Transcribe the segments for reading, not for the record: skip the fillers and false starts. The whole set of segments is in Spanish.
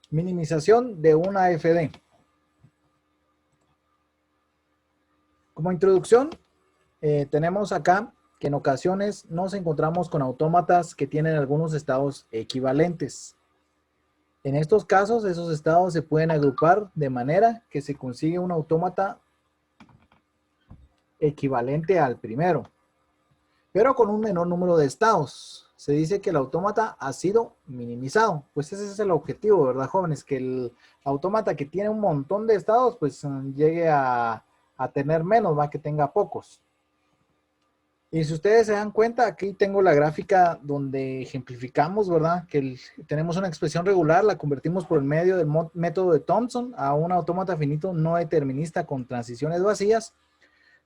Minimización de una AFD. Como introducción, tenemos acá que en ocasiones nos encontramos con autómatas que tienen algunos estados equivalentes. En estos casos, esos estados se pueden agrupar de manera que se consigue un autómata equivalente al primero, pero con un menor número de estados. Se dice que el autómata ha sido minimizado. Pues ese es el objetivo, ¿verdad, jóvenes? Que el autómata que tiene un montón de estados, pues llegue a tener menos, va, que tenga pocos. Y si ustedes se dan cuenta, aquí tengo la gráfica donde ejemplificamos, ¿verdad? Que tenemos una expresión regular, la convertimos por el medio del método de Thomson a un autómata finito no determinista con transiciones vacías.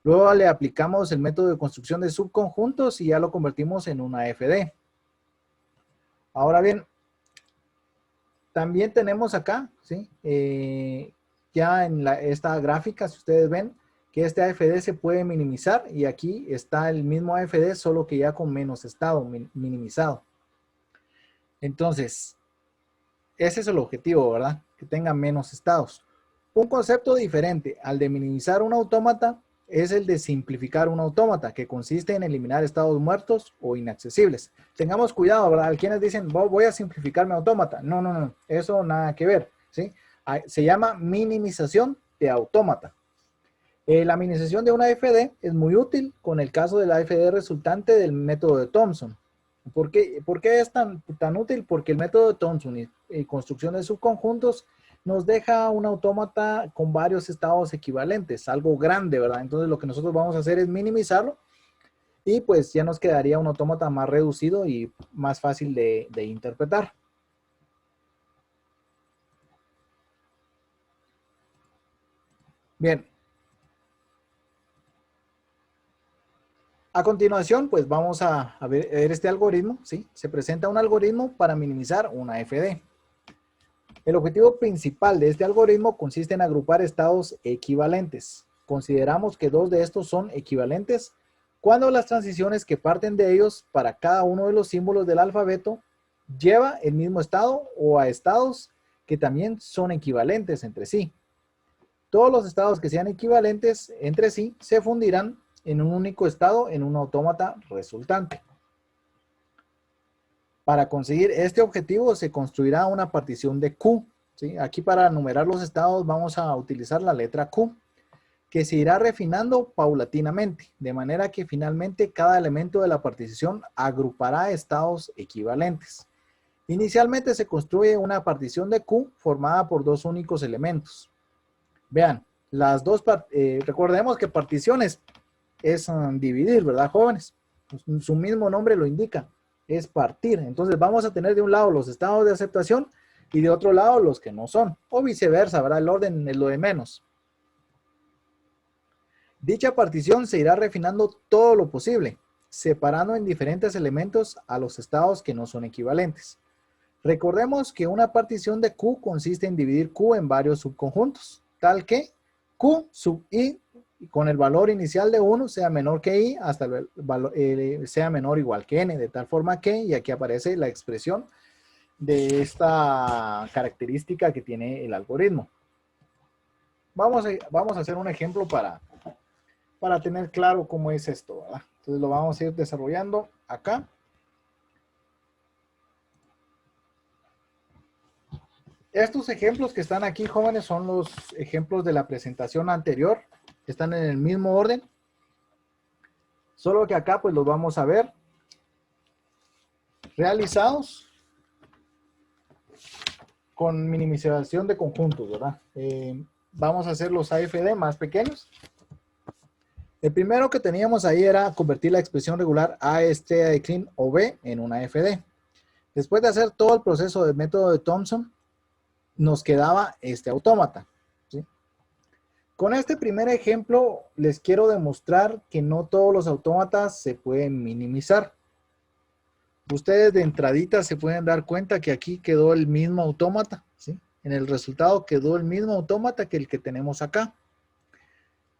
Luego le aplicamos el método de construcción de subconjuntos y ya lo convertimos en una FD. Ahora bien, también tenemos acá, ¿sí? Ya en esta gráfica, si ustedes ven, que este AFD se puede minimizar y aquí está el mismo AFD, solo que ya con menos estado minimizado. Entonces, ese es el objetivo, ¿verdad? Que tenga menos estados. Un concepto diferente al de minimizar un autómata es el de simplificar un autómata, que consiste en eliminar estados muertos o inaccesibles. Tengamos cuidado, ¿verdad? Hay quienes dicen, voy a simplificar mi autómata. No, no, no, eso nada que ver, ¿sí? Se llama minimización de autómata. La minimización de una AFD es muy útil con el caso de la AFD resultante del método de Thomson. ¿Por qué es tan útil? Porque el método de Thomson y construcción de subconjuntos nos deja un autómata con varios estados equivalentes, algo grande, ¿verdad? Entonces lo que nosotros vamos a hacer es minimizarlo y pues ya nos quedaría un autómata más reducido y más fácil de interpretar. Bien. A continuación, pues vamos a ver este algoritmo, ¿sí? Se presenta un algoritmo para minimizar una FD. El objetivo principal de este algoritmo consiste en agrupar estados equivalentes. Consideramos que dos de estos son equivalentes cuando las transiciones que parten de ellos para cada uno de los símbolos del alfabeto lleva el mismo estado o a estados que también son equivalentes entre sí. Todos los estados que sean equivalentes entre sí se fundirán en un único estado en un autómata resultante. Para conseguir este objetivo se construirá una partición de Q, ¿sí? Aquí para numerar los estados vamos a utilizar la letra Q, que se irá refinando paulatinamente, de manera que finalmente cada elemento de la partición agrupará estados equivalentes. Inicialmente se construye una partición de Q formada por dos únicos elementos. Vean, recordemos que particiones es dividir, ¿verdad, jóvenes? Su mismo nombre lo indica, es partir. Entonces vamos a tener de un lado los estados de aceptación y de otro lado los que no son, o viceversa, ¿verdad? El orden es lo de menos. Dicha partición se irá refinando todo lo posible, separando en diferentes elementos a los estados que no son equivalentes. Recordemos que una partición de Q consiste en dividir Q en varios subconjuntos, tal que Q sub I con el valor inicial de 1 sea menor que I hasta el valor, sea menor o igual que N, de tal forma que, y aquí aparece la expresión de esta característica que tiene el algoritmo. Vamos a hacer un ejemplo para tener claro cómo es esto, ¿verdad? Entonces lo vamos a ir desarrollando acá. Estos ejemplos que están aquí, jóvenes, son los ejemplos de la presentación anterior. Están en el mismo orden. Solo que acá pues los vamos a ver realizados con minimización de conjuntos, ¿verdad? Vamos a hacer los AFD más pequeños. El primero que teníamos ahí era convertir la expresión regular A, estrella de Kleene o B en una AFD. Después de hacer todo el proceso del método de Thomson, nos quedaba este autómata, ¿sí? Con este primer ejemplo les quiero demostrar que no todos los autómatas se pueden minimizar. Ustedes de entradita se pueden dar cuenta que aquí quedó el mismo autómata, ¿sí? En el resultado quedó el mismo autómata que el que tenemos acá.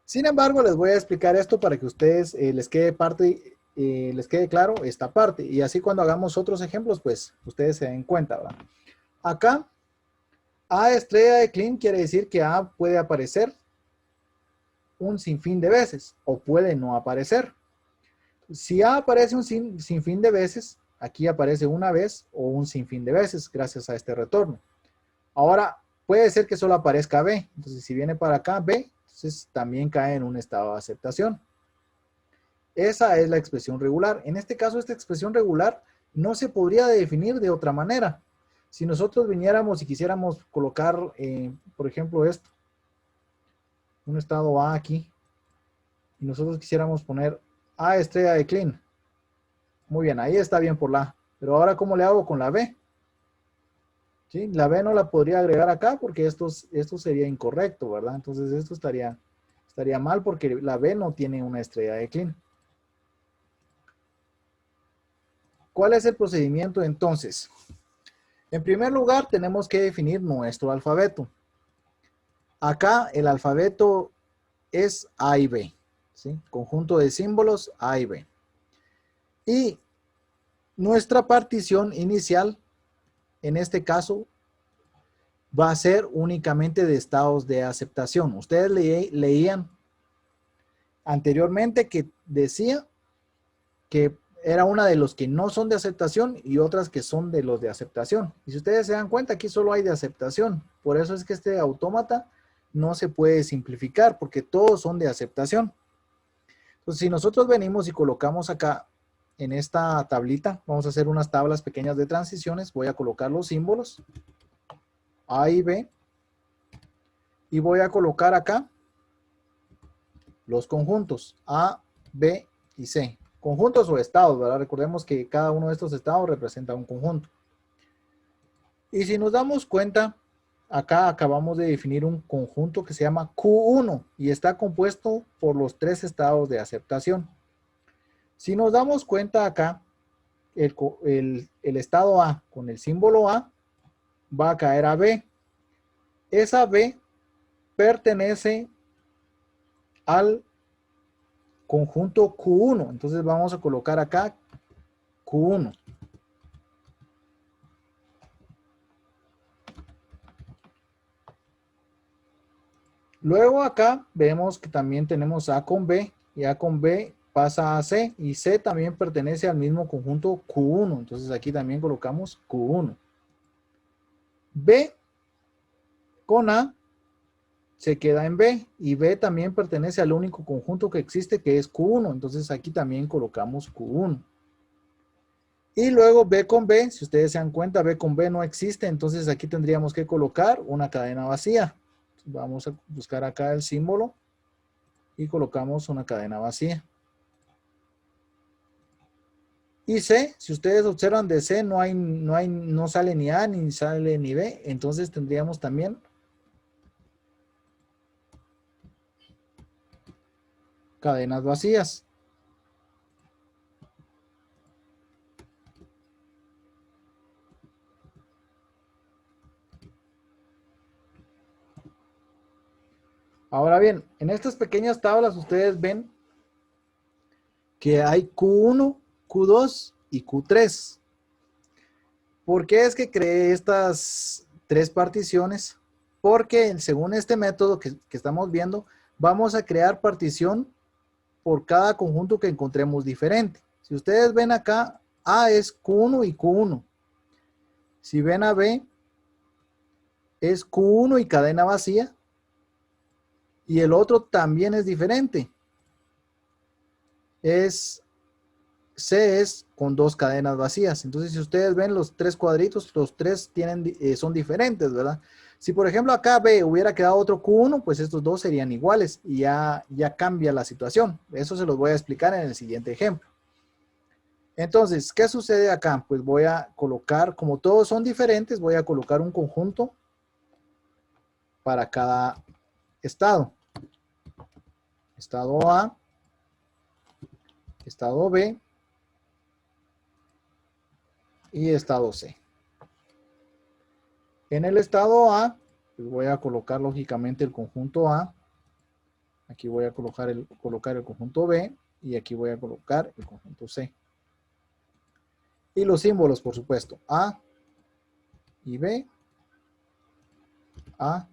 Sin embargo, les voy a explicar esto para que a ustedes les quede claro esta parte. Y así cuando hagamos otros ejemplos, pues ustedes se den cuenta, ¿verdad? Acá A estrella de Klein quiere decir que A puede aparecer un sinfín de veces o puede no aparecer. Si A aparece un sinfín de veces, aquí aparece una vez o un sinfín de veces gracias a este retorno. Ahora, puede ser que solo aparezca B. Entonces, si viene para acá B, entonces también cae en un estado de aceptación. Esa es la expresión regular. En este caso, esta expresión regular no se podría definir de otra manera. Si nosotros viniéramos y quisiéramos colocar, por ejemplo, esto, un estado A aquí, y nosotros quisiéramos poner A estrella de Klein. Muy bien, ahí está bien por la A. Pero ahora, ¿cómo le hago con la B? ¿Sí? La B no la podría agregar acá porque esto sería incorrecto, ¿verdad? Entonces esto estaría mal porque la B no tiene una estrella de Klein. ¿Cuál es el procedimiento entonces? En primer lugar, tenemos que definir nuestro alfabeto. Acá el alfabeto es A y B, ¿sí? Conjunto de símbolos A y B. Y nuestra partición inicial, en este caso, va a ser únicamente de estados de aceptación. Ustedes leían anteriormente que decía que era una de los que no son de aceptación y otras que son de los de aceptación. Y si ustedes se dan cuenta, aquí solo hay de aceptación. Por eso es que este autómata no se puede simplificar porque todos son de aceptación. Entonces, si nosotros venimos y colocamos acá en esta tablita, vamos a hacer unas tablas pequeñas de transiciones. Voy a colocar los símbolos A y B y voy a colocar acá los conjuntos A, B y C. Conjuntos o estados, ¿verdad? Recordemos que cada uno de estos estados representa un conjunto. Y si nos damos cuenta, acá acabamos de definir un conjunto que se llama Q1 y está compuesto por los tres estados de aceptación. Si nos damos cuenta acá, el estado A con el símbolo A va a caer a B. Esa B pertenece al conjunto Q1. Entonces vamos a colocar acá Q1. Luego acá vemos que también tenemos A con B y A con B pasa a C y C también pertenece al mismo conjunto Q1. Entonces aquí también colocamos Q1. B con A se queda en B y B también pertenece al único conjunto que existe que es Q1. Entonces aquí también colocamos Q1. Y luego B con B, si ustedes se dan cuenta, B con B no existe. Entonces aquí tendríamos que colocar una cadena vacía. Vamos a buscar acá el símbolo y colocamos una cadena vacía. Y C, si ustedes observan de C no sale ni A ni sale ni B, entonces tendríamos también cadenas vacías. Ahora bien, en estas pequeñas tablas ustedes ven que hay Q1, Q2 y Q3. ¿Por qué es que creé estas tres particiones? Porque según este método que estamos viendo, vamos a crear partición por cada conjunto que encontremos diferente. Si ustedes ven acá, A es Q1 y Q1. Si ven a B, es Q1 y cadena vacía. Y el otro también es diferente. C es con dos cadenas vacías. Entonces, si ustedes ven los tres cuadritos, los tres son diferentes, ¿verdad? Si por ejemplo acá B hubiera quedado otro Q1, pues estos dos serían iguales y ya cambia la situación. Eso se los voy a explicar en el siguiente ejemplo. Entonces, ¿qué sucede acá? Pues voy a colocar, como todos son diferentes, voy a colocar un conjunto para cada estado. Estado A, estado B y estado C. En el estado A, pues voy a colocar lógicamente el conjunto A. Aquí voy a colocar el conjunto B y aquí voy a colocar el conjunto C. Y los símbolos, por supuesto, A y B A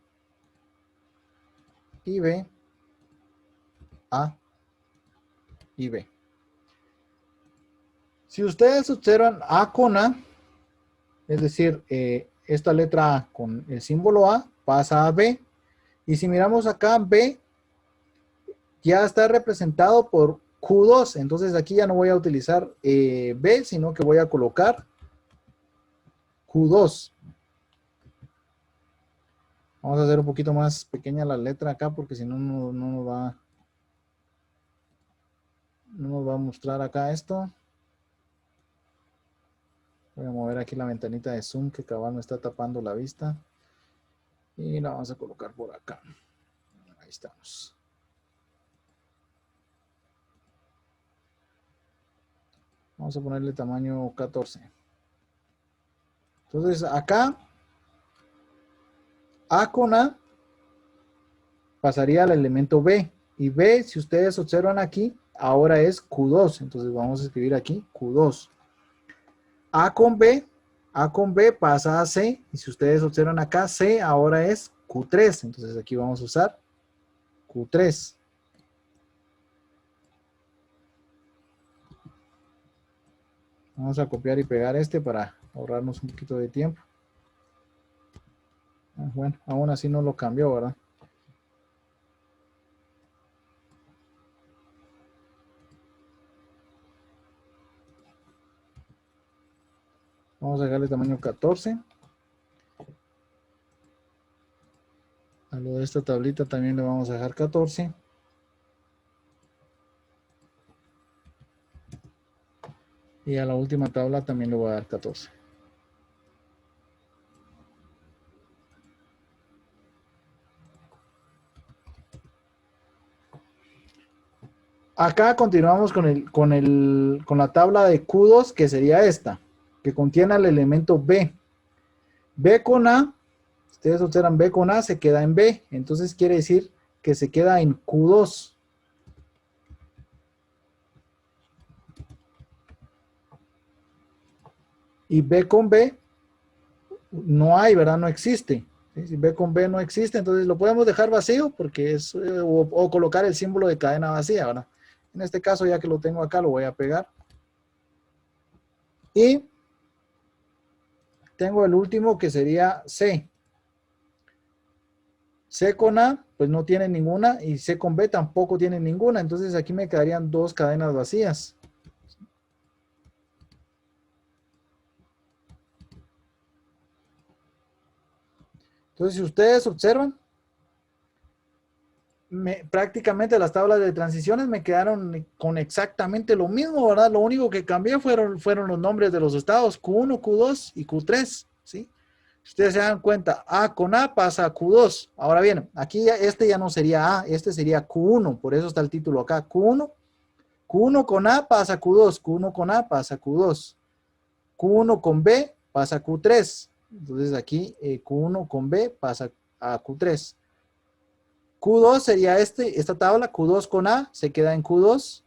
y B, A y B. Si ustedes observan A con A, es decir, esta letra A con el símbolo A pasa a B. Y si miramos acá, B ya está representado por Q2. Entonces aquí ya no voy a utilizar B, sino que voy a colocar Q2. Vamos a hacer un poquito más pequeña la letra acá porque si no, no nos va a mostrar acá esto. Voy a mover aquí la ventanita de zoom que cabal me está tapando la vista. Y la vamos a colocar por acá. Ahí estamos. Vamos a ponerle tamaño 14. Entonces acá, A con A pasaría al elemento B. Y B, si ustedes observan aquí, ahora es Q2. Entonces vamos a escribir aquí Q2. A con B pasa a C. Y si ustedes observan acá, C ahora es Q3. Entonces aquí vamos a usar Q3. Vamos a copiar y pegar este para ahorrarnos un poquito de tiempo. Bueno, aún así no lo cambió, ¿verdad? Vamos a dejarle tamaño 14. A lo de esta tablita también le vamos a dejar 14. Y a la última tabla también le voy a dar 14. Acá continuamos con la tabla de Q2, que sería esta, que contiene el elemento B. B con A, ustedes observan B con A se queda en B, entonces quiere decir que se queda en Q2. Y B con B no hay, ¿verdad? No existe. ¿Sí? Si B con B no existe, entonces lo podemos dejar vacío porque es, o colocar el símbolo de cadena vacía, ¿verdad? En este caso, ya que lo tengo acá, lo voy a pegar. Y tengo el último que sería C. C con A, pues no tiene ninguna, y C con B tampoco tiene ninguna. Entonces aquí me quedarían dos cadenas vacías. Entonces, si ustedes observan, prácticamente las tablas de transiciones me quedaron con exactamente lo mismo, ¿verdad? Lo único que cambié fueron los nombres de los estados, Q1, Q2 y Q3, ¿sí? Si ustedes se dan cuenta, A con A pasa a Q2. Ahora bien, aquí este ya no sería A, este sería Q1, por eso está el título acá, Q1. Q1 con A pasa a Q2, Q1 con A pasa a Q2. Q1 con B pasa a Q3. Entonces aquí Q1 con B pasa a Q3. Q2 sería esta tabla, Q2 con A se queda en Q2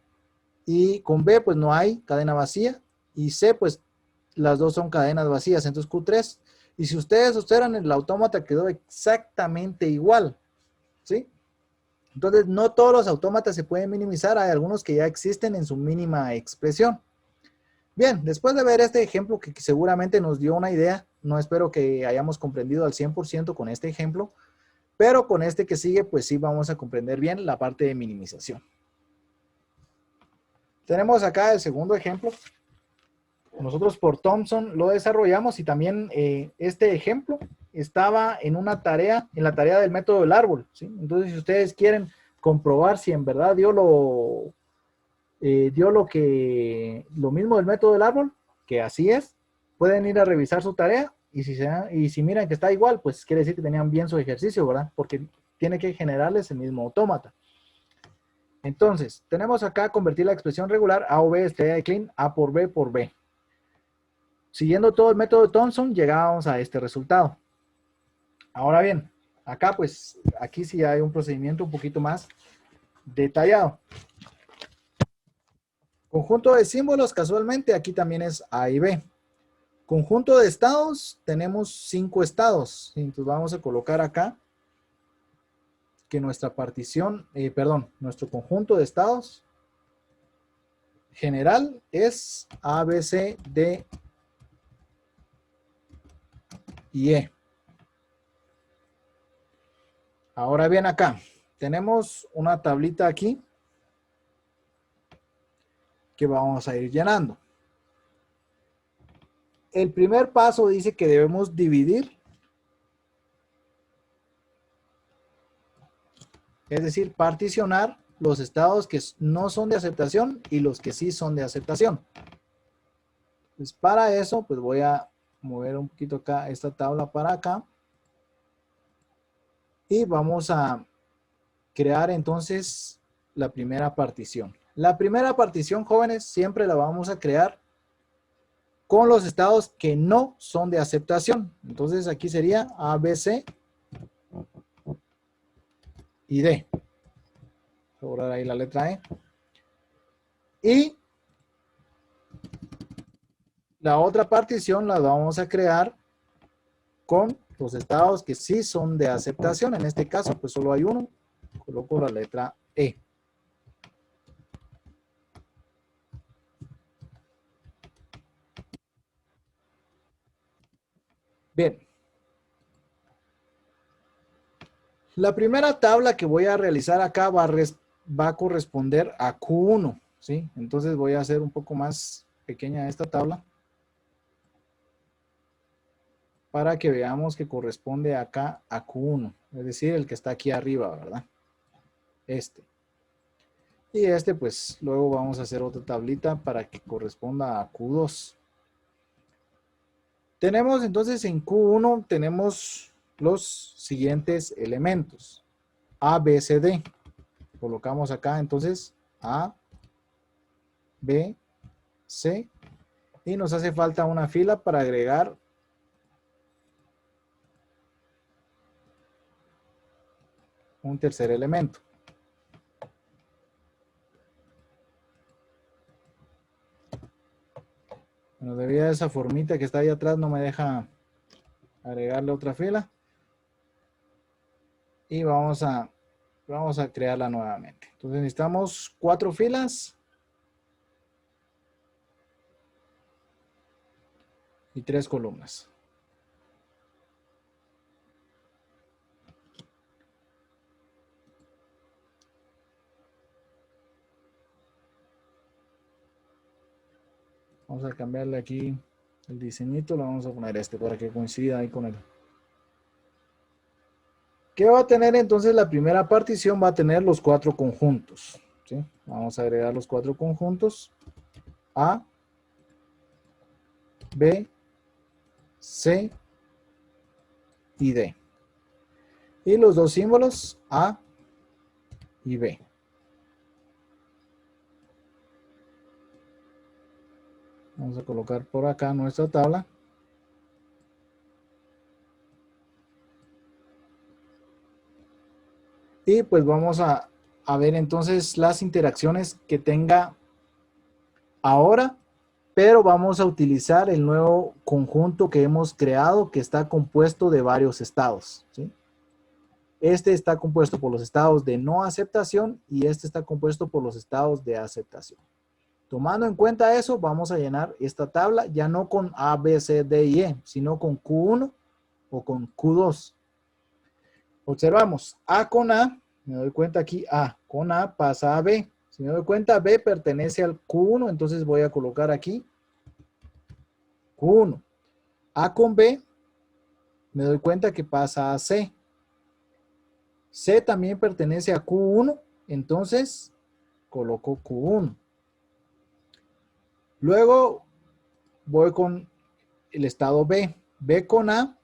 y con B pues no hay cadena vacía y C pues las dos son cadenas vacías, entonces Q3. Y si ustedes observan, el autómata quedó exactamente igual, ¿sí? Entonces no todos los autómatas se pueden minimizar, hay algunos que ya existen en su mínima expresión. Bien, después de ver este ejemplo que seguramente nos dio una idea, no espero que hayamos comprendido al 100% con este ejemplo, pero con este que sigue, pues sí vamos a comprender bien la parte de minimización. Tenemos acá el segundo ejemplo. Nosotros por Thompson lo desarrollamos y también este ejemplo estaba en una tarea, en la tarea del método del árbol, ¿sí? Entonces, si ustedes quieren comprobar si en verdad dio lo mismo del método del árbol, que así es, pueden ir a revisar su tarea y si miran que está igual, pues quiere decir que tenían bien su ejercicio, ¿verdad? Porque tiene que generarles el mismo autómata. Entonces, tenemos acá convertir la expresión regular A o B, estrella de Klein, A por B. Siguiendo todo el método de Thompson, llegamos a este resultado. Ahora bien, acá pues, aquí sí hay un procedimiento un poquito más detallado. Conjunto de símbolos, casualmente, aquí también es A y B. Conjunto de estados, tenemos 5 estados. Entonces vamos a colocar acá que nuestra partición, nuestro conjunto de estados general es A, B, C, D y E. Ahora bien, acá tenemos una tablita aquí que vamos a ir llenando. El primer paso dice que debemos dividir, es decir, particionar los estados que no son de aceptación y los que sí son de aceptación. Pues para eso, pues voy a mover un poquito acá esta tabla para acá y vamos a crear entonces la primera partición. La primera partición, jóvenes, siempre la vamos a crear con los estados que no son de aceptación. Entonces aquí sería A, B, C y D. Voy a borrar ahí la letra E. Y la otra partición la vamos a crear con los estados que sí son de aceptación. En este caso, pues solo hay uno. Coloco la letra E. Bien. La primera tabla que voy a realizar acá va a corresponder a Q1, ¿sí? Entonces voy a hacer un poco más pequeña esta tabla para que veamos que corresponde acá a Q1, es decir, el que está aquí arriba, ¿verdad? Este. Y este, pues, luego vamos a hacer otra tablita para que corresponda a Q2. Tenemos entonces en Q1, tenemos los siguientes elementos. A, B, C, D. Colocamos acá entonces A, B, C. Y nos hace falta una fila para agregar un tercer elemento. Bueno, debido a esa formita que está ahí atrás no me deja agregarle otra fila. Y vamos a crearla nuevamente. Entonces necesitamos 4 filas y 3 columnas. Vamos a cambiarle aquí el diseñito, lo vamos a poner este para que coincida ahí con él. ¿Qué va a tener entonces la primera partición? Va a tener los 4 conjuntos, ¿sí? Vamos a agregar los 4 conjuntos. A, B, C y D. Y los 2 símbolos A y B. Vamos a colocar por acá nuestra tabla. Y pues vamos a ver entonces las interacciones que tenga ahora, pero vamos a utilizar el nuevo conjunto que hemos creado que está compuesto de varios estados, ¿sí? Este está compuesto por los estados de no aceptación y este está compuesto por los estados de aceptación. Tomando en cuenta eso, vamos a llenar esta tabla ya no con A, B, C, D y E, sino con Q1 o con Q2. Observamos A con A, me doy cuenta aquí A con A pasa a B. Si me doy cuenta, B pertenece al Q1, entonces voy a colocar aquí Q1. A con B, me doy cuenta que pasa a C. C también pertenece a Q1, entonces coloco Q1. Luego voy con el estado B. B con A.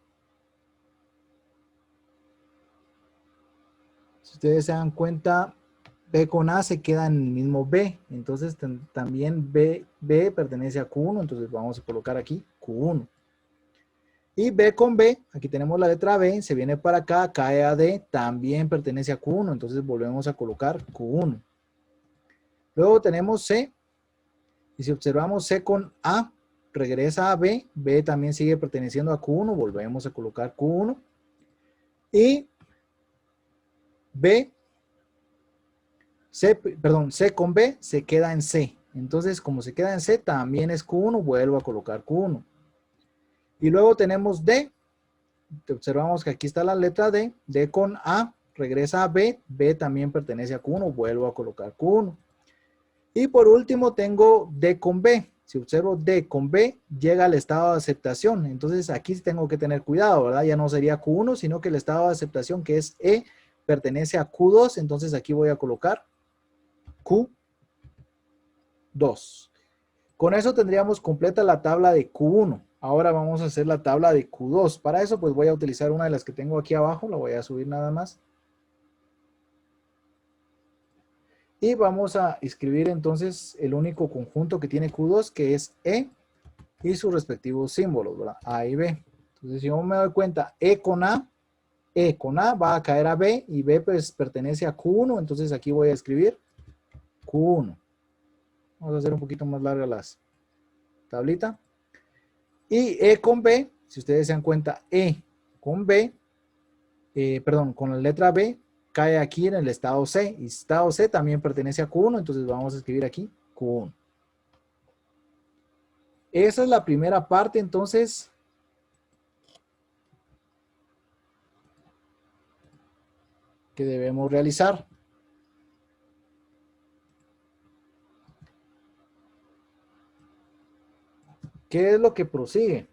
Si ustedes se dan cuenta, B con A se queda en el mismo B. Entonces también B pertenece a Q1, entonces vamos a colocar aquí Q1. Y B con B, aquí tenemos la letra B, se viene para acá, cae a D, también pertenece a Q1, entonces volvemos a colocar Q1. Luego tenemos C, y si observamos C con A, regresa a B, B también sigue perteneciendo a Q1, volvemos a colocar Q1, y B, C con B se queda en C. Entonces, como se queda en C, también es Q1, vuelvo a colocar Q1. Y luego tenemos D, observamos que aquí está la letra D, D con A, regresa a B, B también pertenece a Q1, vuelvo a colocar Q1. Y por último tengo D con B. Si observo D con B, llega al estado de aceptación. Entonces aquí tengo que tener cuidado, ¿verdad? Ya no sería Q1, sino que el estado de aceptación, que es E, pertenece a Q2. Entonces aquí voy a colocar Q2. Con eso tendríamos completa la tabla de Q1. Ahora vamos a hacer la tabla de Q2. Para eso pues voy a utilizar una de las que tengo aquí abajo. La voy a subir nada más. Y vamos a escribir entonces el único conjunto que tiene Q2, que es E y sus respectivos símbolos, ¿verdad? A y B. Entonces, si yo me doy cuenta, E con A va a caer a B y B pues pertenece a Q1, entonces aquí voy a escribir Q1. Vamos a hacer un poquito más larga las tablita. Y E con B, si ustedes se dan cuenta, E con B, con la letra B, cae aquí en el estado C, y estado C también pertenece a Q1, entonces vamos a escribir aquí Q1. Esa es la primera parte, entonces, que debemos realizar. ¿Qué es lo que prosigue?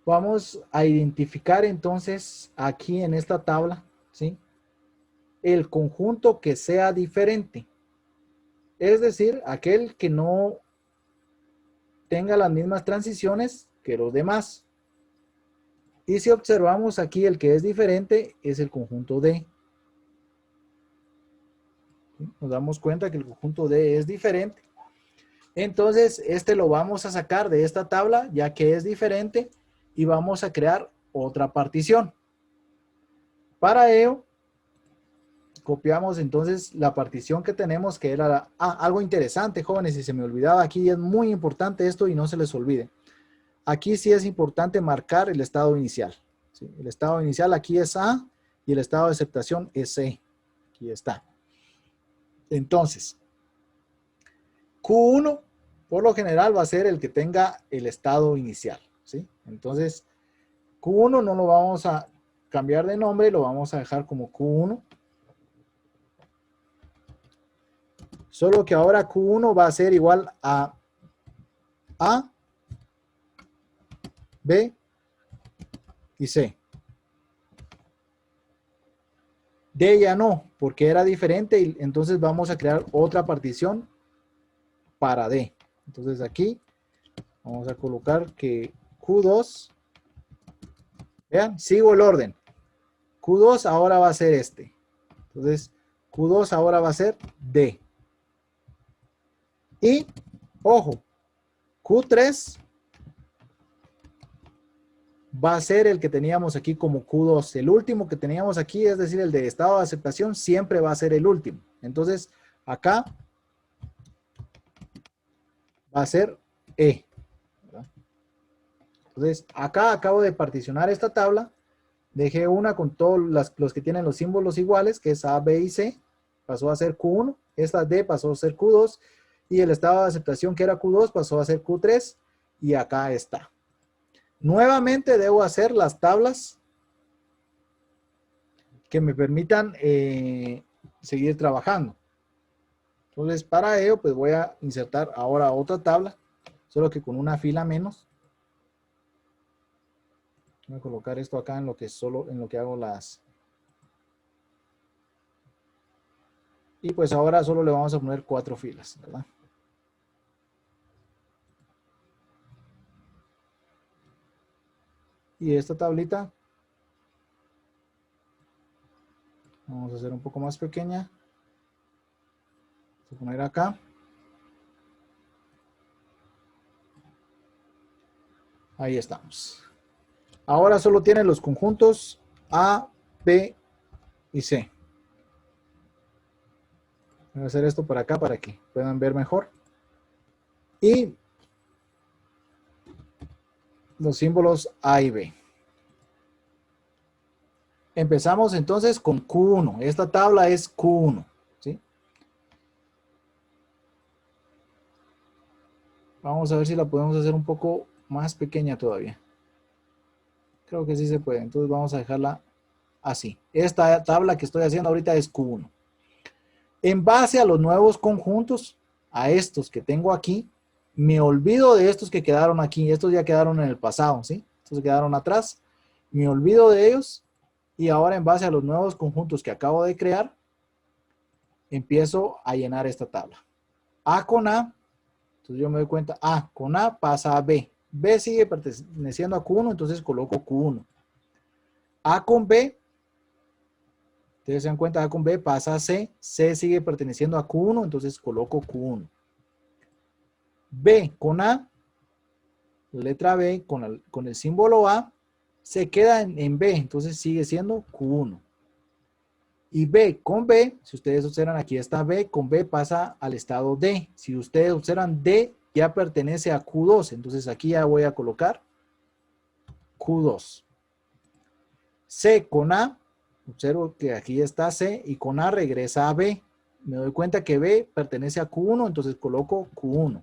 Vamos a identificar entonces aquí en esta tabla, ¿sí?, el conjunto que sea diferente. Es decir, aquel que no tenga las mismas transiciones que los demás. Y si observamos aquí, el que es diferente es el conjunto D. ¿Sí? Nos damos cuenta que el conjunto D es diferente. Entonces, este lo vamos a sacar de esta tabla, ya que es diferente, y vamos a crear otra partición. Para ello, copiamos entonces la partición que tenemos, que era algo interesante, jóvenes, y se me olvidaba aquí, es muy importante esto y no se les olvide. Aquí sí es importante marcar el estado inicial, ¿sí? El estado inicial aquí es A y el estado de aceptación es C. Aquí está. Entonces, Q1 por lo general va a ser el que tenga el estado inicial, ¿sí? Entonces, Q1 no lo vamos a cambiar de nombre, lo vamos a dejar como Q1. Solo que ahora Q1 va a ser igual a A, B y C. D ya no, porque era diferente, y entonces vamos a crear otra partición para D. Entonces aquí vamos a colocar que Q2, vean, sigo el orden. Q2 ahora va a ser este. Entonces Q2 ahora va a ser D. Y, ojo, Q3 va a ser el que teníamos aquí como Q2. El último que teníamos aquí, es decir, el de estado de aceptación, siempre va a ser el último. Entonces, acá va a ser E. ¿Verdad? Entonces, acá acabo de particionar esta tabla. Dejé una con todos los que tienen los símbolos iguales, que es A, B y C. Pasó a ser Q1. Esta D pasó a ser Q2. Y el estado de aceptación, que era Q2, pasó a ser Q3. Y acá está. Nuevamente debo hacer las tablas que me permitan seguir trabajando. Entonces, para ello, pues voy a insertar ahora otra tabla, solo que con una fila menos. Voy a colocar esto acá en lo que hago las. Y pues ahora solo le vamos a poner 4 filas, ¿verdad? Y esta tablita vamos a hacer un poco más pequeña. Vamos a poner acá. Ahí estamos. Ahora solo tiene los conjuntos A, B y C. Voy a hacer esto para acá para que puedan ver mejor. Y los símbolos A y B. Empezamos entonces con Q1. Esta tabla es Q1, ¿sí? Vamos a ver si la podemos hacer un poco más pequeña todavía. Creo que sí se puede. Entonces vamos a dejarla así. Esta tabla que estoy haciendo ahorita es Q1. En base a los nuevos conjuntos, a estos que tengo aquí, me olvido de estos que quedaron aquí. Estos ya quedaron en el pasado, ¿sí? Estos quedaron atrás. Me olvido de ellos. Y ahora en base a los nuevos conjuntos que acabo de crear, empiezo a llenar esta tabla. A con A, entonces yo me doy cuenta, A con A pasa a B. B sigue perteneciendo a Q1, entonces coloco Q1. A con B, ustedes se dan cuenta, A con B pasa a C. C sigue perteneciendo a Q1, entonces coloco Q1. B con A, letra B con el símbolo A, se queda en B, entonces sigue siendo Q1. Y B con B, si ustedes observan, aquí está B, con B pasa al estado D. Si ustedes observan, D ya pertenece a Q2, entonces aquí ya voy a colocar Q2. C con A, observo que aquí está C, y con A regresa a B. Me doy cuenta que B pertenece a Q1, entonces coloco Q1.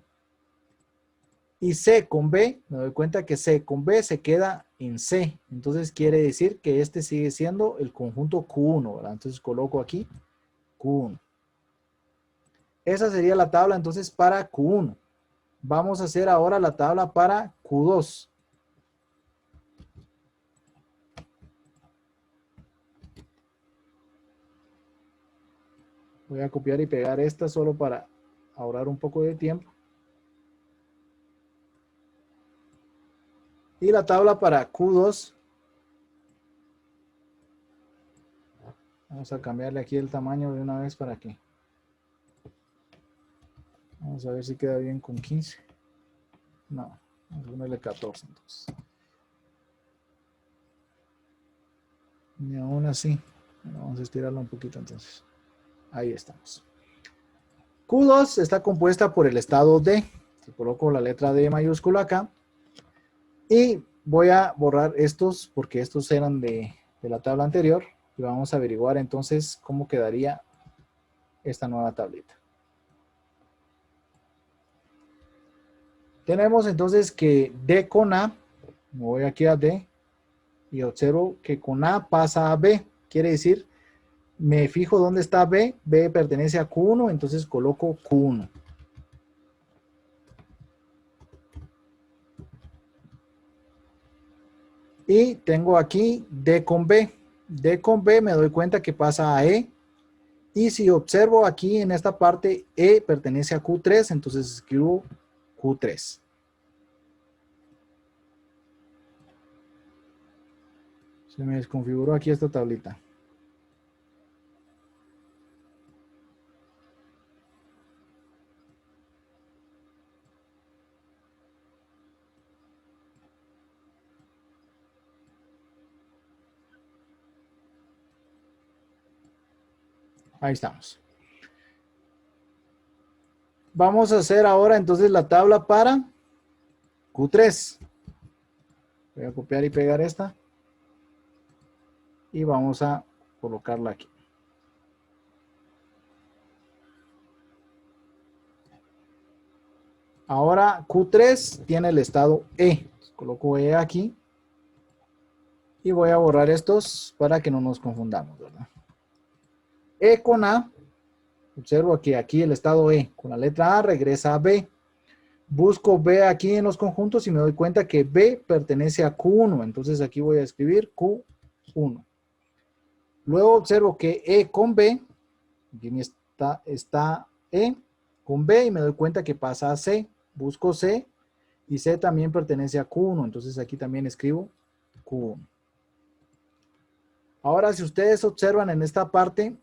Y C con B, me doy cuenta que C con B se queda en C. Entonces quiere decir que este sigue siendo el conjunto Q1, ¿verdad? Entonces coloco aquí Q1. Esa sería la tabla entonces para Q1. Vamos a hacer ahora la tabla para Q2. Voy a copiar y pegar esta solo para ahorrar un poco de tiempo. Y la tabla para Q2. Vamos a cambiarle aquí el tamaño de una vez para que. Vamos a ver si queda bien con 15. No, vamos a ponerle 14 entonces. Y aún así, bueno, vamos a estirarlo un poquito entonces. Ahí estamos. Q2 está compuesta por el estado D. Coloco la letra D mayúscula acá. Y voy a borrar estos porque estos eran de la tabla anterior. Y vamos a averiguar entonces cómo quedaría esta nueva tablita. Tenemos entonces que D con A, me voy aquí a D y observo que con A pasa a B. Quiere decir, me fijo dónde está B. B pertenece a Q1, entonces coloco Q1. Y tengo aquí D con B. D con B me doy cuenta que pasa a E. Y si observo aquí en esta parte, E pertenece a Q3, entonces escribo Q3. Se me desconfiguró aquí esta tablita. Ahí estamos. Vamos a hacer ahora entonces la tabla para Q3. Voy a copiar y pegar esta. Y vamos a colocarla aquí. Ahora Q3 tiene el estado E. Coloco E aquí. Y voy a borrar estos para que no nos confundamos, ¿verdad? E con A. Observo que aquí el estado E con la letra A regresa a B. Busco B aquí en los conjuntos y me doy cuenta que B pertenece a Q1. Entonces aquí voy a escribir Q1. Luego observo que E con B, aquí está E con B y me doy cuenta que pasa a C. Busco C y C también pertenece a Q1. Entonces aquí también escribo Q1. Ahora si ustedes observan en esta parte,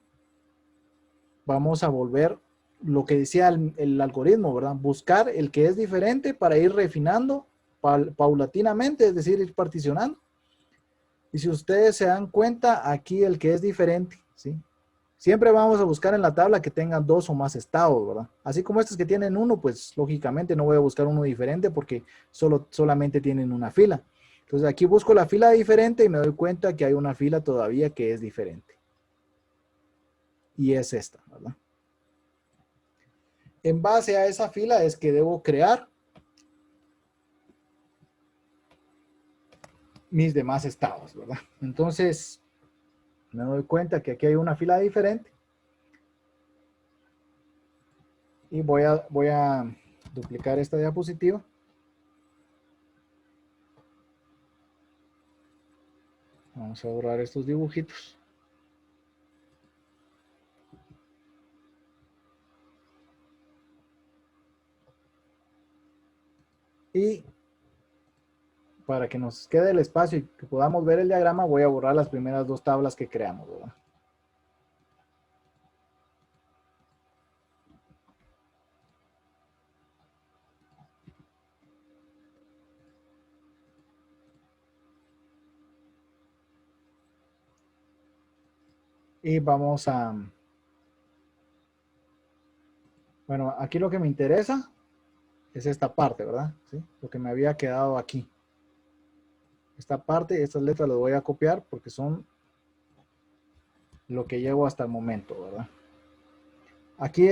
vamos a volver lo que decía el algoritmo, ¿verdad? Buscar el que es diferente para ir refinando paulatinamente, es decir, ir particionando. Y si ustedes se dan cuenta, aquí el que es diferente, ¿sí? Siempre vamos a buscar en la tabla que tengan 2 o más estados, ¿verdad? Así como estos que tienen uno, pues lógicamente no voy a buscar uno diferente porque solamente tienen una fila. Entonces aquí busco la fila diferente y me doy cuenta que hay una fila todavía que es diferente. Y es esta, ¿verdad? En base a esa fila es que debo crear mis demás estados, ¿verdad? Entonces me doy cuenta que aquí hay una fila diferente y voy a duplicar esta diapositiva. Vamos a borrar estos dibujitos. Y para que nos quede el espacio y que podamos ver el diagrama, voy a borrar las primeras 2 tablas que creamos, ¿verdad? Y vamos a, bueno, aquí lo que me interesa es esta parte, ¿verdad? ¿Sí? Lo que me había quedado aquí. Esta parte, estas letras las voy a copiar porque son lo que llevo hasta el momento, ¿verdad? Aquí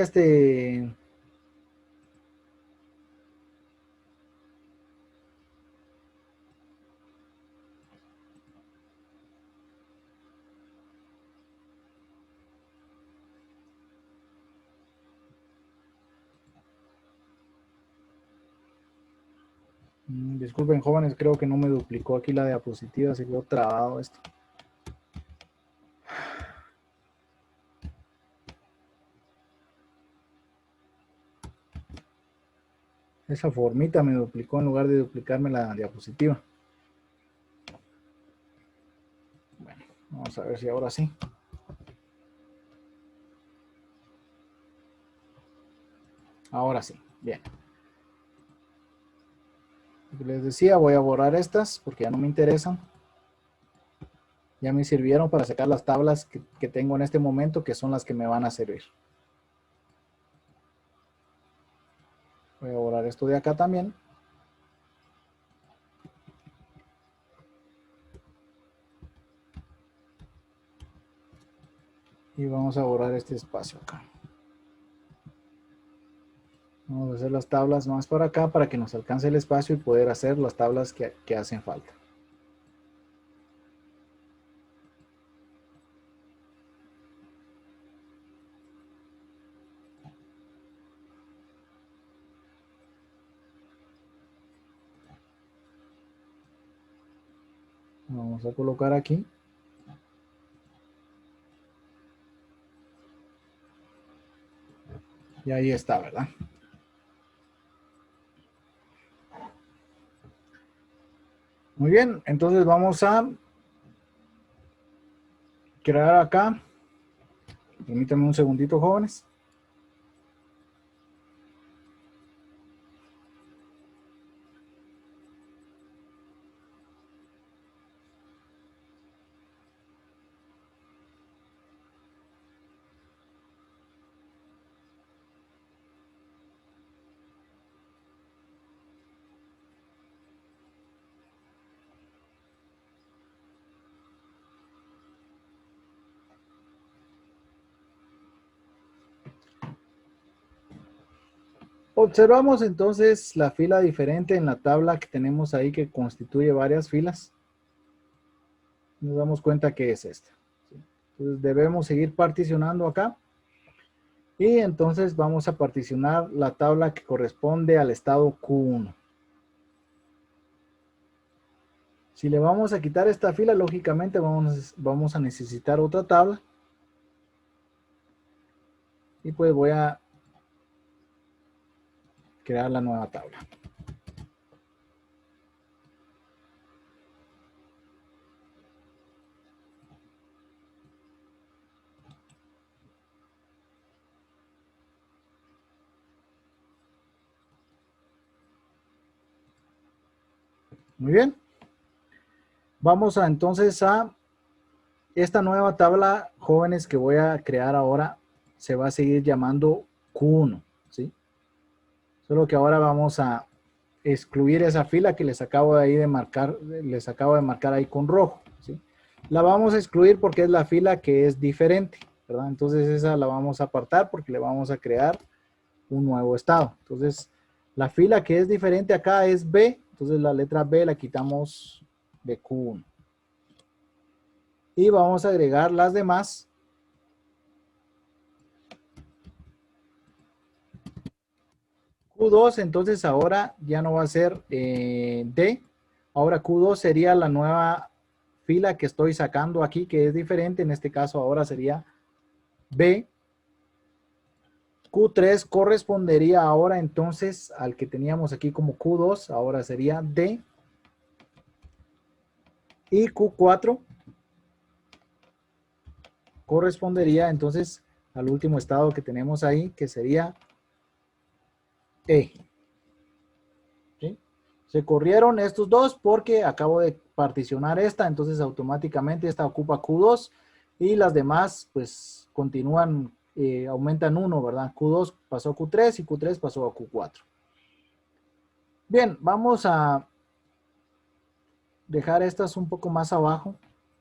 disculpen jóvenes, creo que no me duplicó aquí la diapositiva, se quedó trabado esto. Esa formita me duplicó en lugar de duplicarme la diapositiva. Bueno, vamos a ver si ahora sí. Ahora sí, bien. Les decía, voy a borrar estas porque ya no me interesan. Ya me sirvieron para sacar las tablas que tengo en este momento, que son las que me van a servir. Voy a borrar esto de acá también. Y vamos a borrar este espacio acá. Vamos a hacer las tablas más para acá para que nos alcance el espacio y poder hacer las tablas que hacen falta. Vamos a colocar aquí. Y ahí está, ¿verdad? Muy bien, entonces vamos a crear acá. Permítanme un segundito, jóvenes. Observamos entonces la fila diferente en la tabla que tenemos ahí que constituye varias filas. Nos damos cuenta que es esta. Entonces debemos seguir particionando acá. Y entonces vamos a particionar la tabla que corresponde al estado Q1. Si le vamos a quitar esta fila, lógicamente vamos a necesitar otra tabla. Y pues voy a crear la nueva tabla. Muy bien. Vamos a entonces a Esta nueva tabla, jóvenes, que voy a crear ahora, se va a seguir llamando Q1, ¿sí? Solo que ahora vamos a excluir esa fila que les acabo de ahí de marcar, les acabo de marcar ahí con rojo, ¿sí? La vamos a excluir porque es la fila que es diferente, ¿verdad? Entonces esa la vamos a apartar porque le vamos a crear un nuevo estado. Entonces la fila que es diferente acá es B, entonces la letra B la quitamos de Q1. Y vamos a agregar las demás. Q2 entonces ahora ya no va a ser D, ahora Q2 sería la nueva fila que estoy sacando aquí, que es diferente, en este caso ahora sería B. Q3 correspondería ahora entonces al que teníamos aquí como Q2, ahora sería D. Y Q4 correspondería entonces al último estado que tenemos ahí, que sería E. ¿Sí? Se corrieron estos dos porque acabo de particionar esta, entonces automáticamente esta ocupa Q2 y las demás pues continúan, aumentan 1, ¿verdad? Q2 pasó a Q3 y Q3 pasó a Q4. Bien, vamos a dejar estas un poco más abajo,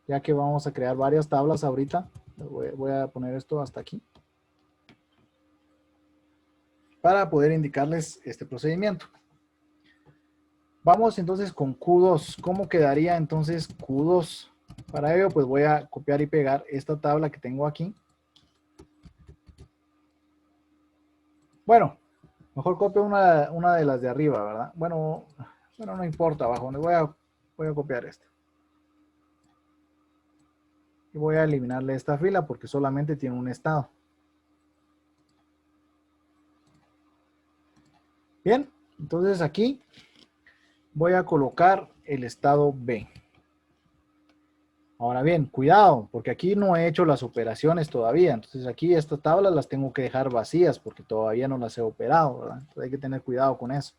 ya que vamos a crear varias tablas ahorita. Voy a poner esto hasta aquí para poder indicarles este procedimiento. Vamos entonces con Q2. ¿Cómo quedaría entonces Q2? Para ello pues voy a copiar y pegar esta tabla que tengo aquí. Bueno, mejor copio una de las de arriba, ¿verdad? Bueno, no importa, abajo. Voy a copiar esta. Y voy a eliminarle esta fila porque solamente tiene un estado. Bien, entonces aquí voy a colocar el estado B. Ahora bien, cuidado, porque aquí no he hecho las operaciones todavía. Entonces aquí estas tablas las tengo que dejar vacías porque todavía no las he operado, ¿verdad? Entonces hay que tener cuidado con eso.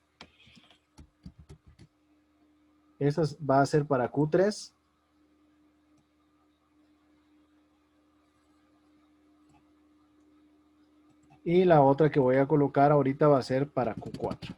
Esa va a ser para Q3. Y la otra que voy a colocar ahorita va a ser para Q4.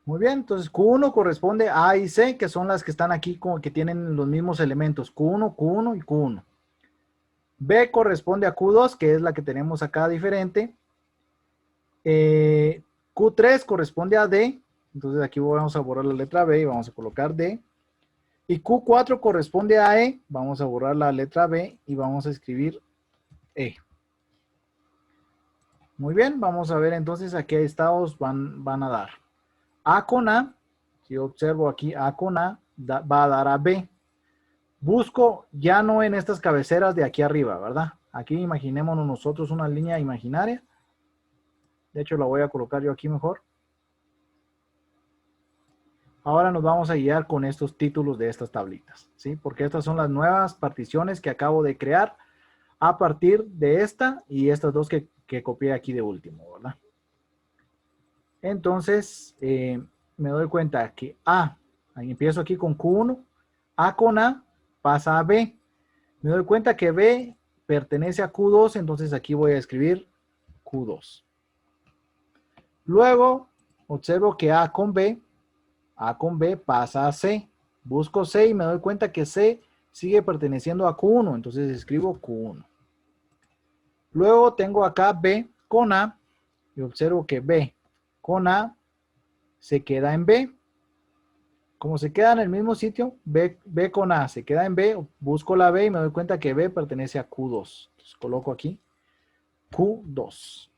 Muy bien, entonces Q1 corresponde a A y C, que son las que están aquí, como que tienen los mismos elementos, Q1, Q1 y Q1. B corresponde a Q2, que es la que tenemos acá diferente. Q3 corresponde a D, entonces aquí vamos a borrar la letra B y vamos a colocar D. Y Q4 corresponde a E, vamos a borrar la letra B y vamos a escribir E. Muy bien, vamos a ver entonces a qué estados van a dar. A con A, si observo aquí A con A, va a dar a B. Busco ya no en estas cabeceras de aquí arriba, ¿verdad? Aquí imaginémonos nosotros una línea imaginaria. De hecho, la voy a colocar yo aquí mejor. Ahora nos vamos a guiar con estos títulos de estas tablitas, ¿sí? Porque estas son las nuevas particiones que acabo de crear a partir de esta y estas dos que copié aquí de último, ¿verdad? Entonces, me doy cuenta que A, ahí empiezo aquí con Q1, A con A pasa a B. Me doy cuenta que B pertenece a Q2, entonces aquí voy a escribir Q2. Luego, observo que A con B pasa a C. Busco C y me doy cuenta que C sigue perteneciendo a Q1, entonces escribo Q1. Luego tengo acá B con A y observo que B con A se queda en B. Como se queda en el mismo sitio, B con A se queda en B, busco la B y me doy cuenta que B pertenece a Q2. Entonces coloco aquí Q2.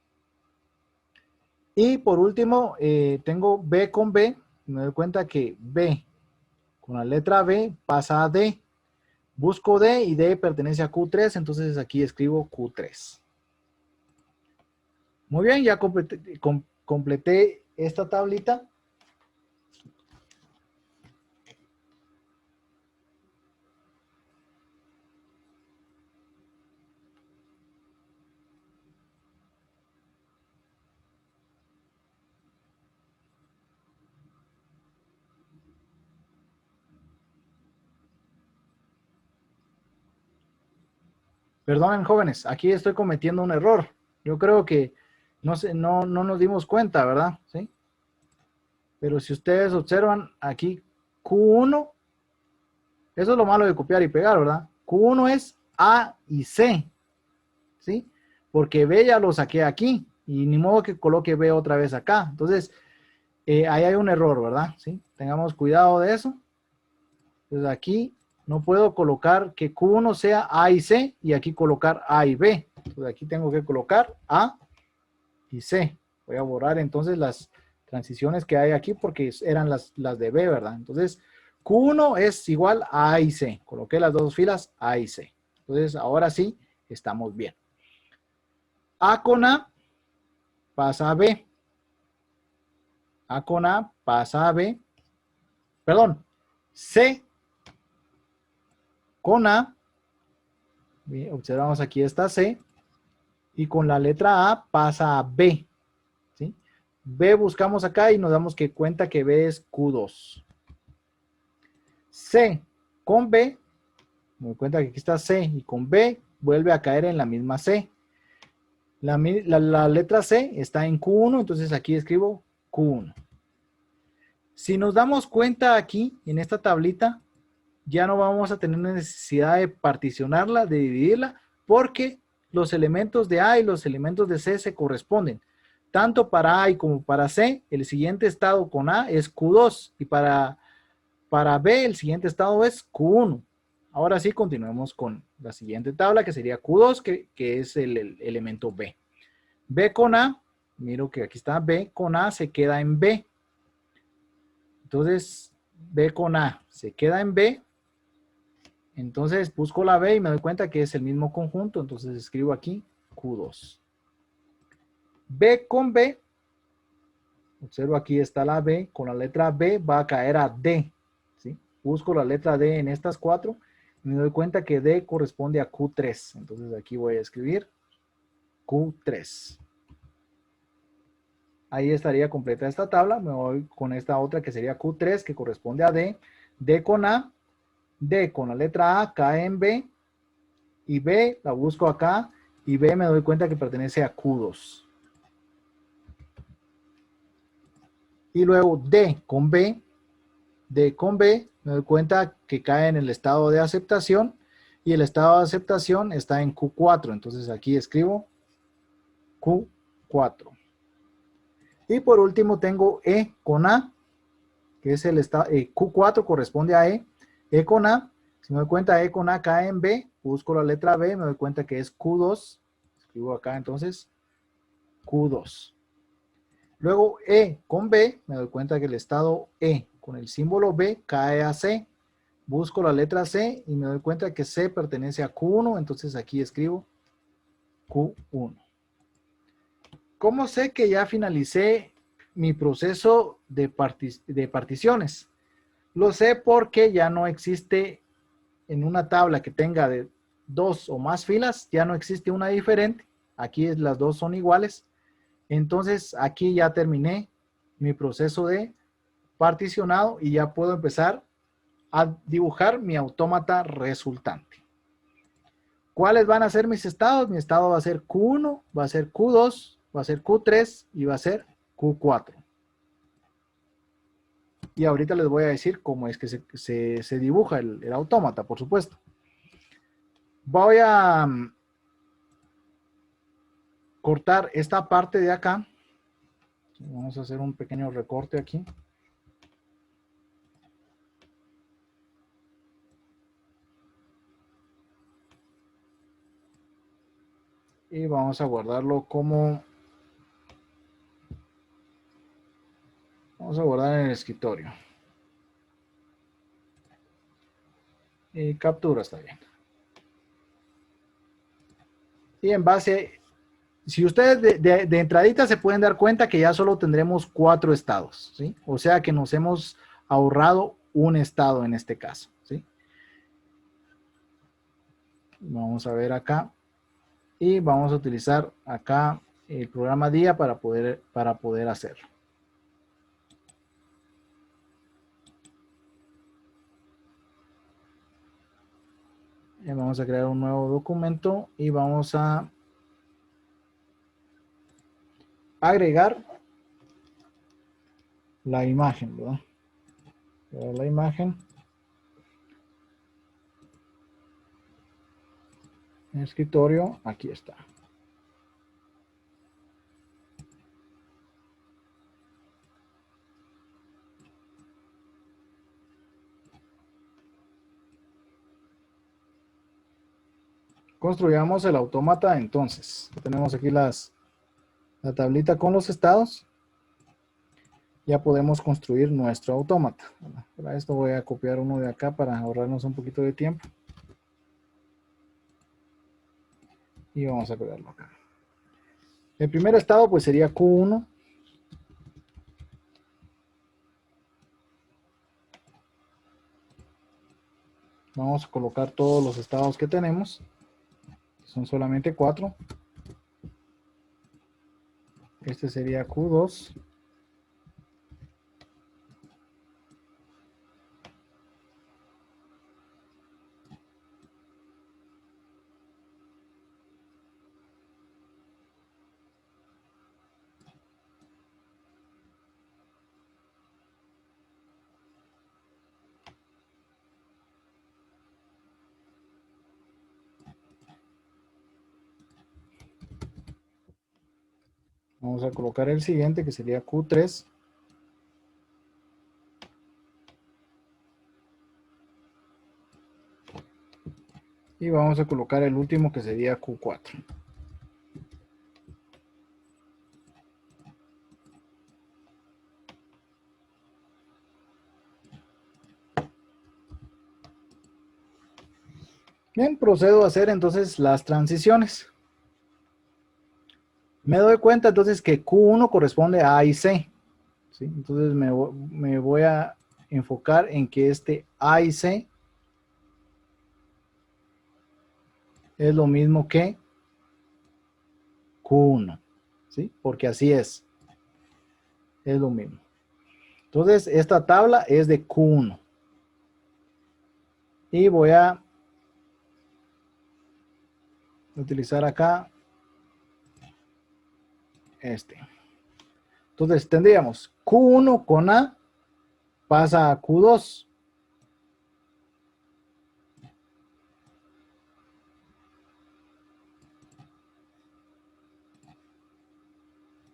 Y por último, tengo B con B. Me doy cuenta que B con la letra B pasa a D. Busco D y D pertenece a Q3, entonces aquí escribo Q3. Muy bien, ya completé esta tablita. Perdonen, jóvenes, aquí estoy cometiendo un error. Yo creo que no nos dimos cuenta, ¿verdad? ¿Sí? Pero si ustedes observan aquí Q1, eso es lo malo de copiar y pegar, ¿verdad? Q1 es A y C, ¿sí? Porque B ya lo saqué aquí y ni modo que coloque B otra vez acá. Entonces, ahí hay un error, ¿verdad? ¿Sí? Tengamos cuidado de eso. Entonces aquí no puedo colocar que Q1 sea A y C y aquí colocar A y B. Entonces aquí tengo que colocar A y C. Voy a borrar entonces las transiciones que hay aquí porque eran las de B, ¿verdad? Entonces Q1 es igual a A y C. Coloqué las dos filas A y C. Entonces ahora sí estamos bien. A con A pasa a B. A con A pasa a B. Perdón. C con A. Bien, observamos aquí está C. Y con la letra A pasa a B. ¿Sí? B buscamos acá y nos damos cuenta que B es Q2. C con B, me doy cuenta que aquí está C y con B vuelve a caer en la misma C. La letra C está en Q1, entonces aquí escribo Q1. Si nos damos cuenta aquí en esta tablita, ya no vamos a tener necesidad de particionarla, de dividirla, porque los elementos de A y los elementos de C se corresponden. Tanto para A y como para C, el siguiente estado con A es Q2 y para B el siguiente estado es Q1. Ahora sí, continuemos con la siguiente tabla que sería Q2, que es el elemento B. B con A, miro que aquí está B con A, se queda en B. Entonces, B con A se queda en B. Entonces busco la B y me doy cuenta que es el mismo conjunto, entonces escribo aquí Q2. B con B, observo aquí está la B, con la letra B va a caer a D, ¿sí? Busco la letra D en estas cuatro y me doy cuenta que D corresponde a Q3, entonces aquí voy a escribir Q3. Ahí estaría completa esta tabla, me voy con esta otra que sería Q3 que corresponde a D, D con A, D con la letra A cae en B, y B la busco acá y B me doy cuenta que pertenece a Q2. Y luego D con B me doy cuenta que cae en el estado de aceptación y el estado de aceptación está en Q4. Entonces aquí escribo Q4. Y por último tengo E con A, que es el estado, Q4 corresponde a E con A. Si me doy cuenta, E con A cae en B, busco la letra B, me doy cuenta que es Q2. Escribo acá entonces Q2. Luego E con B, me doy cuenta que el estado E con el símbolo B cae a C. Busco la letra C y me doy cuenta que C pertenece a Q1, entonces aquí escribo Q1. ¿Cómo sé que ya finalicé mi proceso de particiones? Lo sé porque ya no existe en una tabla que tenga de dos o más filas, ya no existe una diferente. Aquí las dos son iguales. Entonces aquí ya terminé mi proceso de particionado y ya puedo empezar a dibujar mi autómata resultante. ¿Cuáles van a ser mis estados? Mi estado va a ser Q1, va a ser Q2, va a ser Q3 y va a ser Q4. Y ahorita les voy a decir cómo es que se dibuja el autómata, por supuesto. Voy a cortar esta parte de acá. Vamos a hacer un pequeño recorte aquí. Y vamos a guardarlo como... Vamos a guardar en el escritorio. Y captura está bien. Y en base... Si ustedes de entradita se pueden dar cuenta que ya solo tendremos 4 estados, ¿sí? O sea que nos hemos ahorrado un estado en este caso, ¿sí? Vamos a ver acá. Y vamos a utilizar acá el programa Día para poder hacerlo. Vamos a crear un nuevo documento y vamos a agregar la imagen, ¿verdad? La imagen. Escritorio, aquí está. Construyamos el autómata entonces. Tenemos aquí la tablita con los estados. Ya podemos construir nuestro autómata. Para esto voy a copiar uno de acá para ahorrarnos un poquito de tiempo. Y vamos a pegarlo acá. El primer estado pues sería Q1. Vamos a colocar todos los estados que tenemos. Son solamente 4. Este sería Q2. Vamos a colocar el siguiente que sería Q3. Y vamos a colocar el último que sería Q4. Bien, procedo a hacer entonces las transiciones. Me doy cuenta entonces que Q1 corresponde a A y C. ¿Sí? Entonces me voy a enfocar en que este A y C es lo mismo que Q1. ¿Sí? Porque así es lo mismo. Entonces esta tabla es de Q1. Y voy a utilizar acá este. Entonces tendríamos Q1 con A pasa a Q2.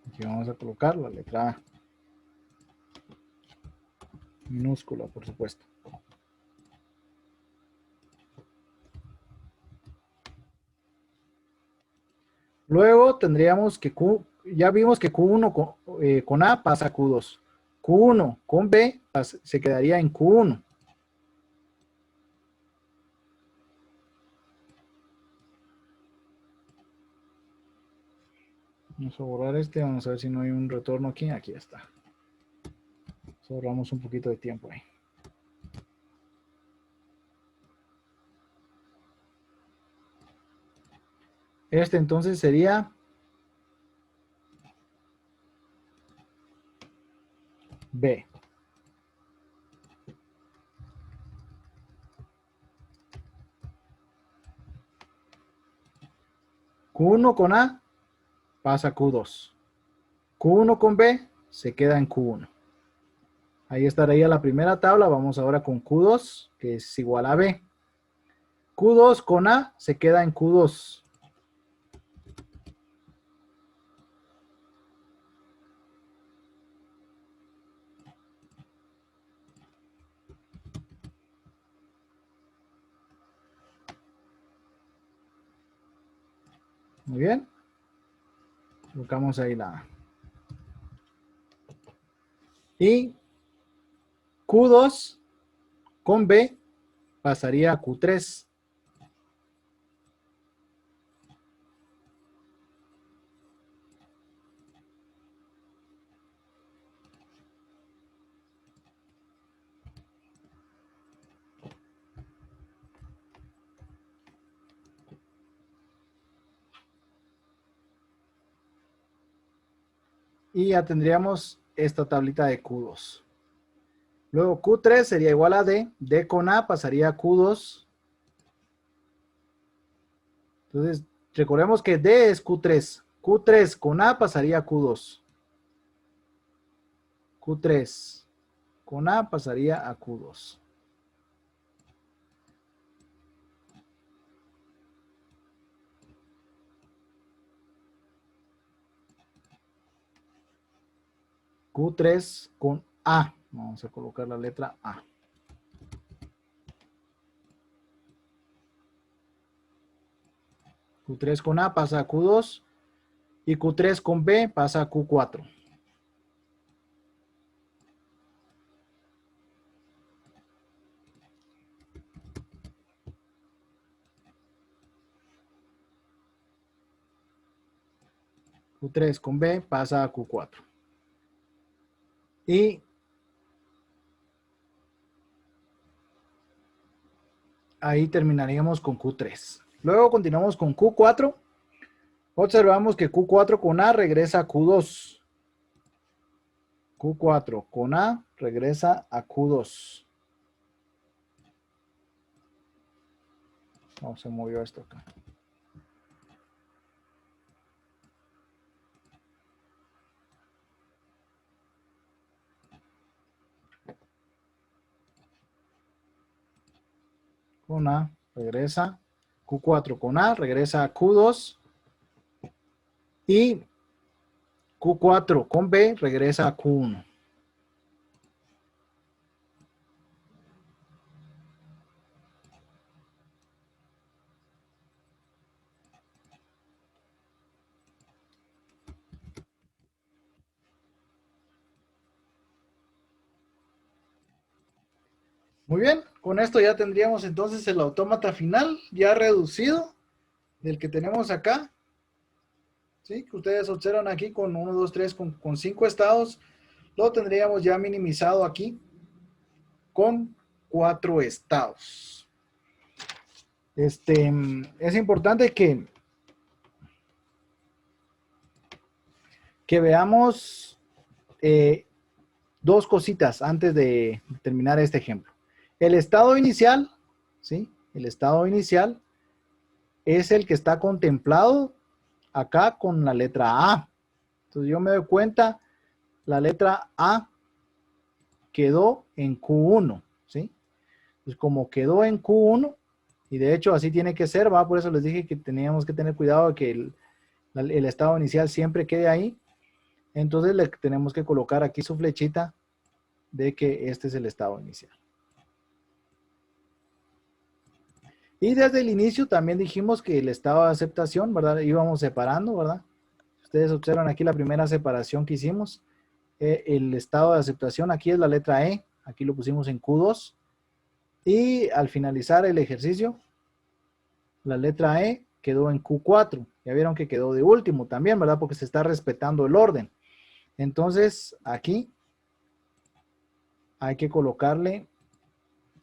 Aquí vamos a colocar la letra A. Minúscula, por supuesto. Luego tendríamos que ya vimos que Q1 con A pasa a Q2. Q1 con B se quedaría en Q1. Vamos a borrar este, vamos a ver si no hay un retorno aquí. Aquí está. Ahorramos un poquito de tiempo ahí. Este entonces sería B. Q1 con A pasa a Q2. Q1 con B se queda en Q1. Ahí estaría la primera tabla. Vamos ahora con Q2, que es igual a B. Q2 con A se queda en Q2. Muy bien. Colocamos ahí la A. Y Q2 con B pasaría a Q3. Y ya tendríamos esta tablita de Q2. Luego Q3 sería igual a D. D con A pasaría a Q2. Entonces, recordemos que D es Q3. Q3 con A pasaría a Q2. Q3 con A pasaría a Q2. Q3 con A. Vamos a colocar la letra A. Q3 con A pasa a Q2 y Q3 con B pasa a Q4. Q3 con B pasa a Q4. Y ahí terminaríamos con Q3. Luego continuamos con Q4. Observamos que Q4 con A regresa a Q2. Q4 con A regresa a Q2. No, se movió esto acá. Con A regresa. Q4 con A regresa a Q2. Y Q4 con B regresa a Q1. Muy bien, con esto ya tendríamos entonces el autómata final ya reducido del que tenemos acá. ¿Sí? Que ustedes observan aquí con 1, 2, 3, con 5 estados. Lo tendríamos ya minimizado aquí con 4 estados. Es importante que veamos dos cositas antes de terminar este ejemplo. El estado inicial, ¿sí? El estado inicial es el que está contemplado acá con la letra A. Entonces yo me doy cuenta, la letra A quedó en Q1, ¿sí? Pues como quedó en Q1, y de hecho así tiene que ser, ¿va? Por eso les dije que teníamos que tener cuidado de que el estado inicial siempre quede ahí. Entonces le tenemos que colocar aquí su flechita de que este es el estado inicial. Y desde el inicio también dijimos que el estado de aceptación, ¿verdad? Íbamos separando, ¿verdad? Ustedes observan aquí la primera separación que hicimos. El estado de aceptación aquí es la letra E, aquí lo pusimos en Q2. Y al finalizar el ejercicio, la letra E quedó en Q4. Ya vieron que quedó de último también, ¿verdad? Porque se está respetando el orden. Entonces, aquí hay que colocarle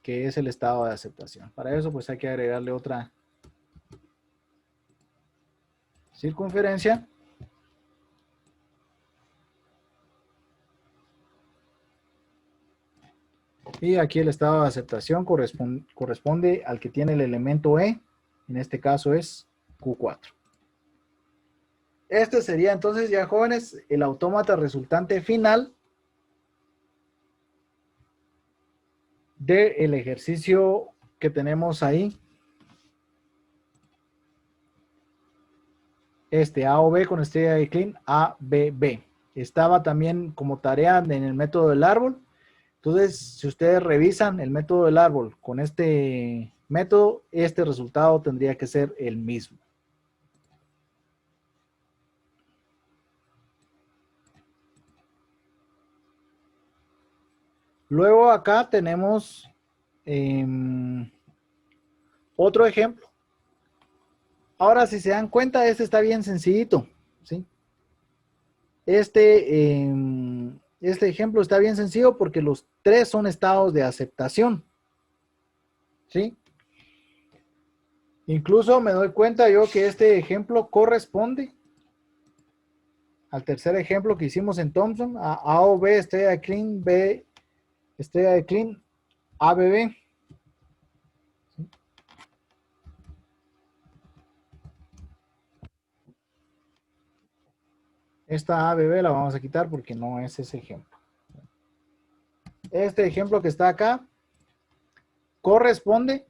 que es el estado de aceptación. Para eso, pues hay que agregarle otra circunferencia. Y aquí el estado de aceptación corresponde al que tiene el elemento E. En este caso es Q4. Este sería entonces ya, jóvenes, el autómata resultante final del ejercicio que tenemos ahí. A o B con estrella de Klein, A, B, B. Estaba también como tarea en el método del árbol. Entonces, si ustedes revisan el método del árbol con este método, este resultado tendría que ser el mismo. Luego acá tenemos otro ejemplo. Ahora, si se dan cuenta, este está bien sencillito, ¿sí? Este ejemplo está bien sencillo porque los tres son estados de aceptación, ¿sí? Incluso me doy cuenta yo que este ejemplo corresponde al tercer ejemplo que hicimos en Thomson, A o B, estrella de Klein, B, estrella de Klein, ABB. Esta ABB la vamos a quitar porque no es ese ejemplo. Este ejemplo que está acá corresponde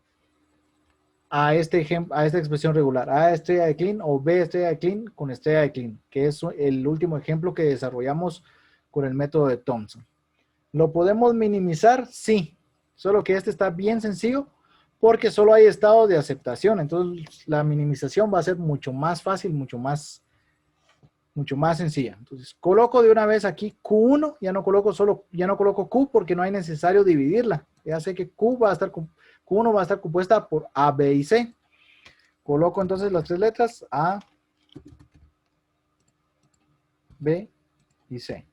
a este ejemplo, a esta expresión regular, A estrella de Kleene o B estrella de Kleene con estrella de Kleene, que es el último ejemplo que desarrollamos con el método de Thomson. ¿Lo podemos minimizar? Sí, solo que este está bien sencillo porque solo hay estados de aceptación, entonces la minimización va a ser mucho más fácil, mucho más sencilla. Entonces coloco de una vez aquí Q1, ya no coloco Q porque no hay necesario dividirla. Ya sé que Q1 va a estar compuesta por A, B y C. Coloco entonces las tres letras A, B y C.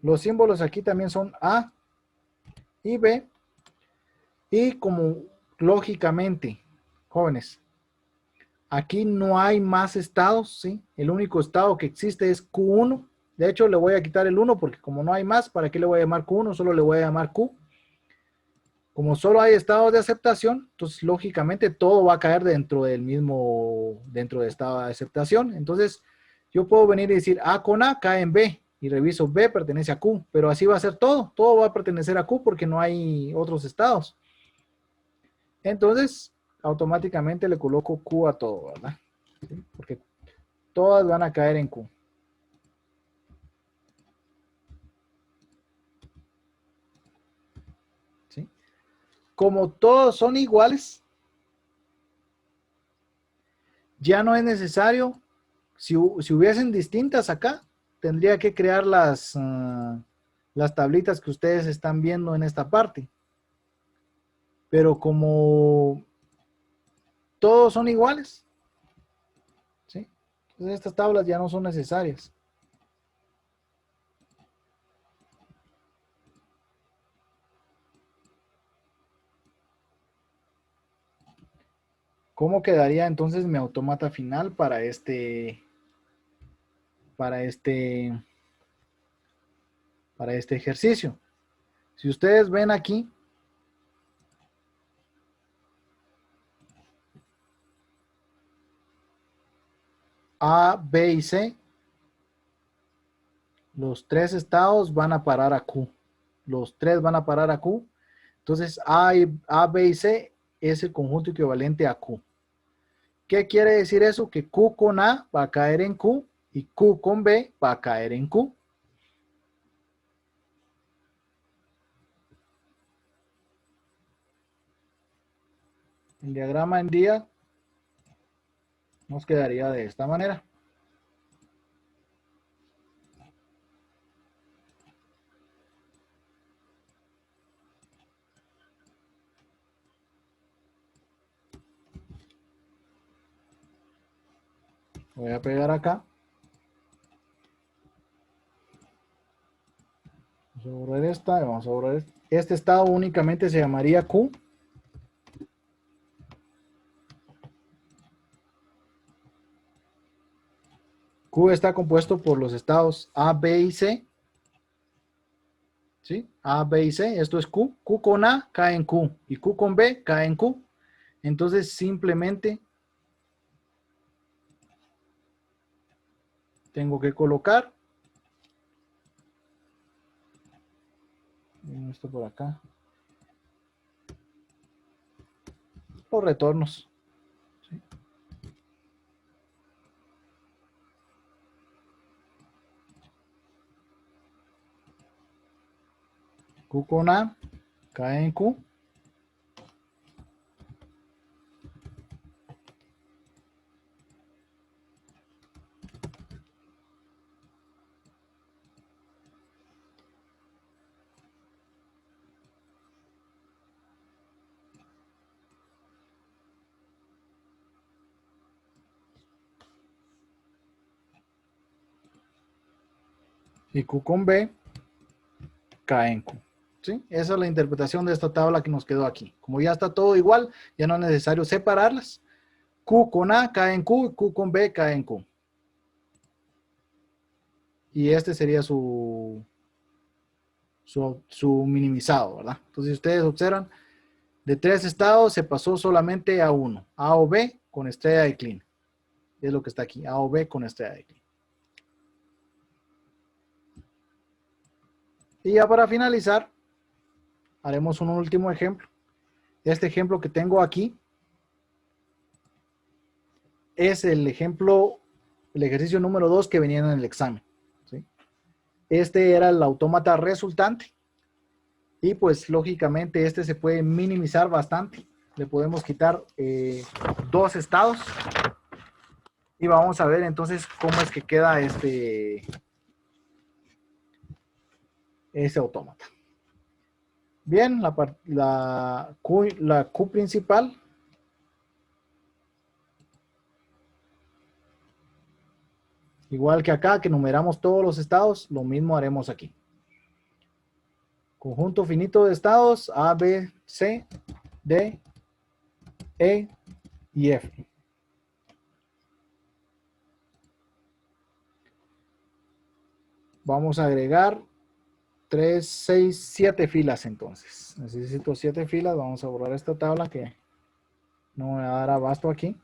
Los símbolos aquí también son A y B. Y como lógicamente, jóvenes, aquí no hay más estados, ¿sí? El único estado que existe es Q1. De hecho, le voy a quitar el 1 porque como no hay más, ¿para qué le voy a llamar Q1? Solo le voy a llamar Q. Como solo hay estados de aceptación, entonces lógicamente todo va a caer dentro de estado de aceptación. Entonces yo puedo venir y decir A con A cae en B y reviso B pertenece a Q, pero así va a ser todo va a pertenecer a Q porque no hay otros estados. Entonces automáticamente le coloco Q a todo, ¿verdad? ¿Sí? Porque todas van a caer en Q. ¿Sí? Como todos son iguales, ya no es necesario, si hubiesen distintas acá, tendría que crear las tablitas que ustedes están viendo en esta parte. Pero como todos son iguales, ¿sí? Entonces estas tablas ya no son necesarias. ¿Cómo quedaría entonces mi autómata final para este, para este ejercicio? Si ustedes ven aquí, A, B y C, los tres estados van a parar a Q. Los tres van a parar a Q. Entonces A, B y C es el conjunto equivalente a Q. ¿Qué quiere decir eso? Que Q con A va a caer en Q y Q con B va a caer en Q. El diagrama en día nos quedaría de esta manera. Voy a pegar acá. Vamos a borrar esta y vamos a borrar esta. Este estado únicamente se llamaría Q. Q está compuesto por los estados A, B y C. ¿Sí? A, B y C. Esto es Q. Q con A cae en Q y Q con B cae en Q. Entonces simplemente tengo que colocar esto por acá. Los retornos. ¿Sí? Q con A cae en Q. Y Q con B cae en Q. ¿Sí? Esa es la interpretación de esta tabla que nos quedó aquí. Como ya está todo igual, ya no es necesario separarlas. Q con A cae en Q y Q con B cae en Q. Y este sería su minimizado, ¿verdad? Entonces, si ustedes observan, de tres estados se pasó solamente a uno, A o B con estrella de Kleene. Es lo que está aquí, A o B con estrella de Kleene. Y ya para finalizar, haremos un último ejemplo. Este ejemplo que tengo aquí es el ejemplo, el ejercicio número 2 que venía en el examen, ¿sí? Este era el autómata resultante y pues lógicamente este se puede minimizar bastante. Le podemos quitar dos estados y vamos a ver entonces cómo es que queda ese autómata. Bien, la Q principal. Igual que acá, que numeramos todos los estados, lo mismo haremos aquí. Conjunto finito de estados A, B, C, D, E y F. Vamos a agregar 3, 6, 7 filas entonces. Necesito 7 filas. Vamos a borrar esta tabla que no me va a dar abasto aquí.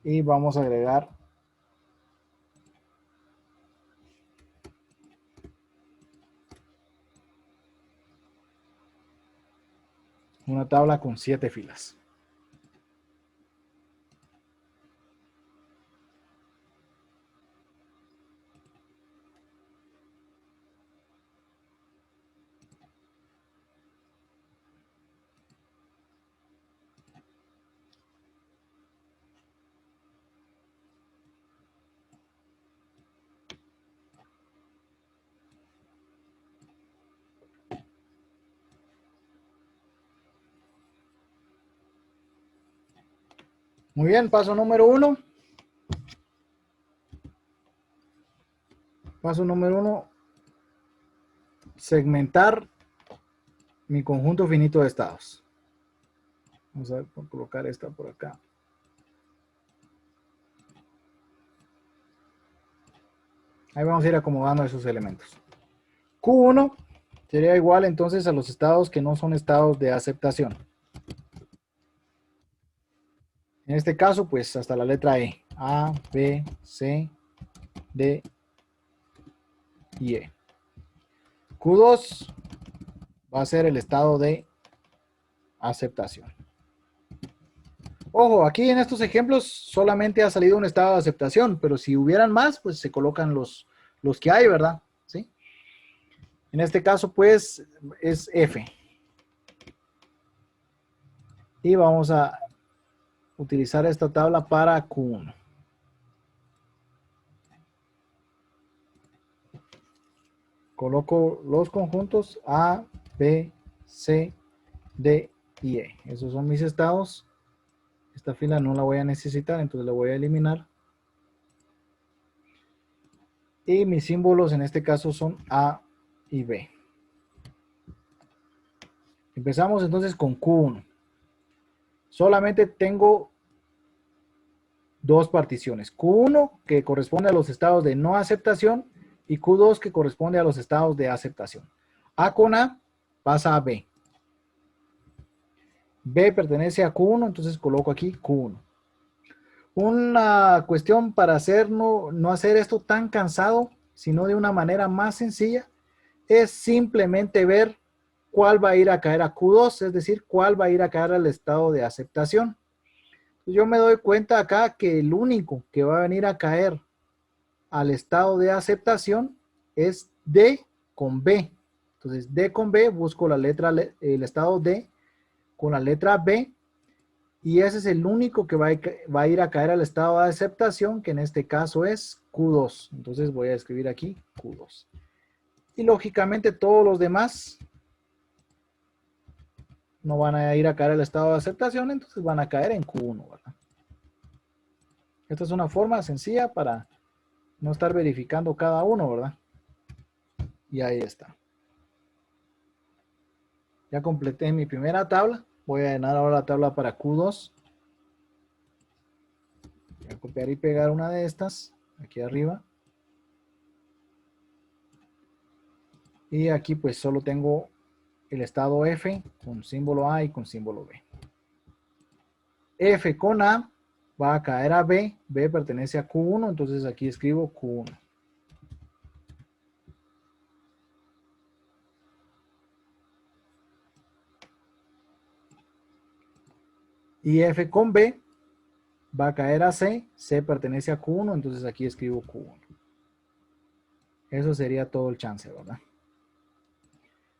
Y vamos a agregar una tabla con 7 filas. Muy bien, paso número 1. Paso número 1, segmentar mi conjunto finito de estados. Vamos a colocar esta por acá. Ahí vamos a ir acomodando esos elementos. Q1 sería igual entonces a los estados que no son estados de aceptación. En este caso, pues hasta la letra E. A, B, C, D y E. Q2 va a ser el estado de aceptación. Ojo, aquí en estos ejemplos solamente ha salido un estado de aceptación, pero si hubieran más, pues se colocan los que hay, ¿verdad? ¿Sí? En este caso, pues, es F. Y vamos a utilizar esta tabla para Q1. Coloco los conjuntos A, B, C, D y E. Esos son mis estados. Esta fila no la voy a necesitar, entonces la voy a eliminar. Y mis símbolos en este caso son A y B. Empezamos entonces con Q1. Solamente tengo dos particiones. Q1 que corresponde a los estados de no aceptación y Q2 que corresponde a los estados de aceptación. A con A pasa a B. B pertenece a Q1, entonces coloco aquí Q1. Una cuestión para no hacer esto tan cansado, sino de una manera más sencilla, es simplemente ver cuál va a ir a caer a Q2, es decir, cuál va a ir a caer al estado de aceptación. Yo me doy cuenta acá que el único que va a venir a caer al estado de aceptación es D con B. Entonces, D con B, busco el estado D con la letra B, y ese es el único que va a ir a caer al estado de aceptación, que en este caso es Q2. Entonces voy a escribir aquí Q2. Y lógicamente todos los demás no van a ir a caer al estado de aceptación, entonces van a caer en Q1, ¿verdad? Esta es una forma sencilla para no estar verificando cada uno, ¿verdad? Y ahí está. Ya completé mi primera tabla. Voy a llenar ahora la tabla para Q2. Voy a copiar y pegar una de estas aquí arriba. Y aquí pues solo tengo el estado F con símbolo A y con símbolo B. F con A va a caer a B. B pertenece a Q1, entonces aquí escribo Q1. Y F con B va a caer a C. C pertenece a Q1, entonces aquí escribo Q1. Eso sería todo el chance, ¿verdad?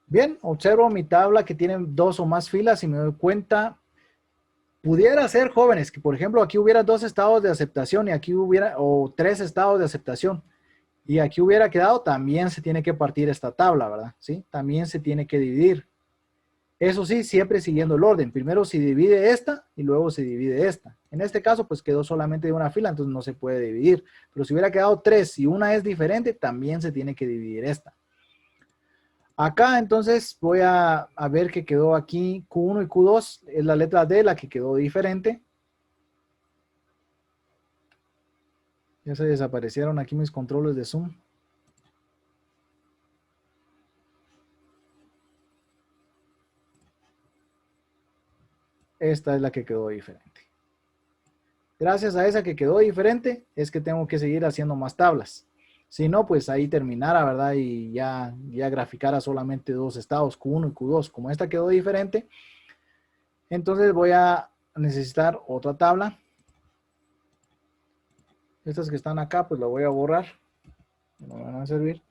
Bien, observo mi tabla que tiene 2 o más filas y me doy cuenta, pudiera ser, jóvenes, que por ejemplo aquí hubiera 2 estados de aceptación y aquí hubiera, o 3 estados de aceptación y aquí hubiera quedado, también se tiene que partir esta tabla, ¿verdad? ¿Sí? También se tiene que dividir. Eso sí, siempre siguiendo el orden. Primero se divide esta y luego se divide esta. En este caso, pues quedó solamente de una fila, entonces no se puede dividir. Pero si hubiera quedado 3 y una es diferente, también se tiene que dividir esta. Acá entonces voy a ver que quedó aquí Q1 y Q2, es la letra D la que quedó diferente. Ya se desaparecieron aquí mis controles de Zoom. Esta es la que quedó diferente. Gracias a esa que quedó diferente es que tengo que seguir haciendo más tablas. Si no, pues ahí terminara, ¿verdad? Y ya graficara solamente 2 estados, Q1 y Q2. Como esta quedó diferente, entonces voy a necesitar otra tabla. Estas que están acá, pues la voy a borrar. No me van a servir.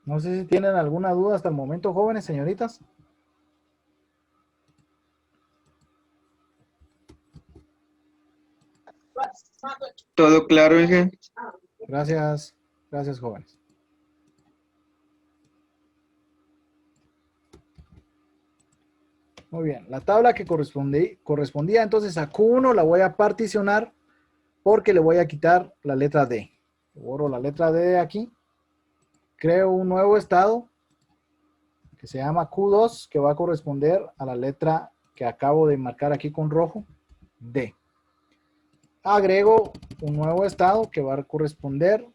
No sé si tienen alguna duda hasta el momento, jóvenes, señoritas. Todo claro, Inge. Gracias, gracias, jóvenes. Muy bien, la tabla que correspondía entonces a Q1 la voy a particionar porque le voy a quitar la letra D. Borro la letra D de aquí. Creo un nuevo estado que se llama Q2 que va a corresponder a la letra que acabo de marcar aquí con rojo, D. Agrego un nuevo estado que va a corresponder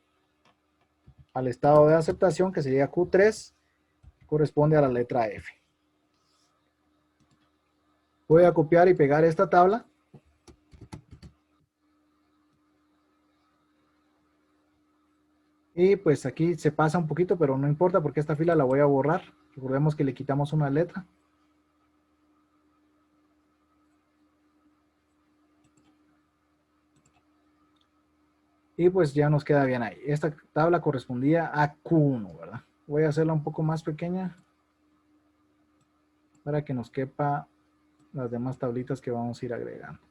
al estado de aceptación que sería Q3, corresponde a la letra F. Voy a copiar y pegar esta tabla. Y pues aquí se pasa un poquito, pero no importa porque esta fila la voy a borrar. Recordemos que le quitamos una letra. Y pues ya nos queda bien ahí. Esta tabla correspondía a Q1, ¿verdad? Voy a hacerla un poco más pequeña para que nos quepa las demás tablitas que vamos a ir agregando.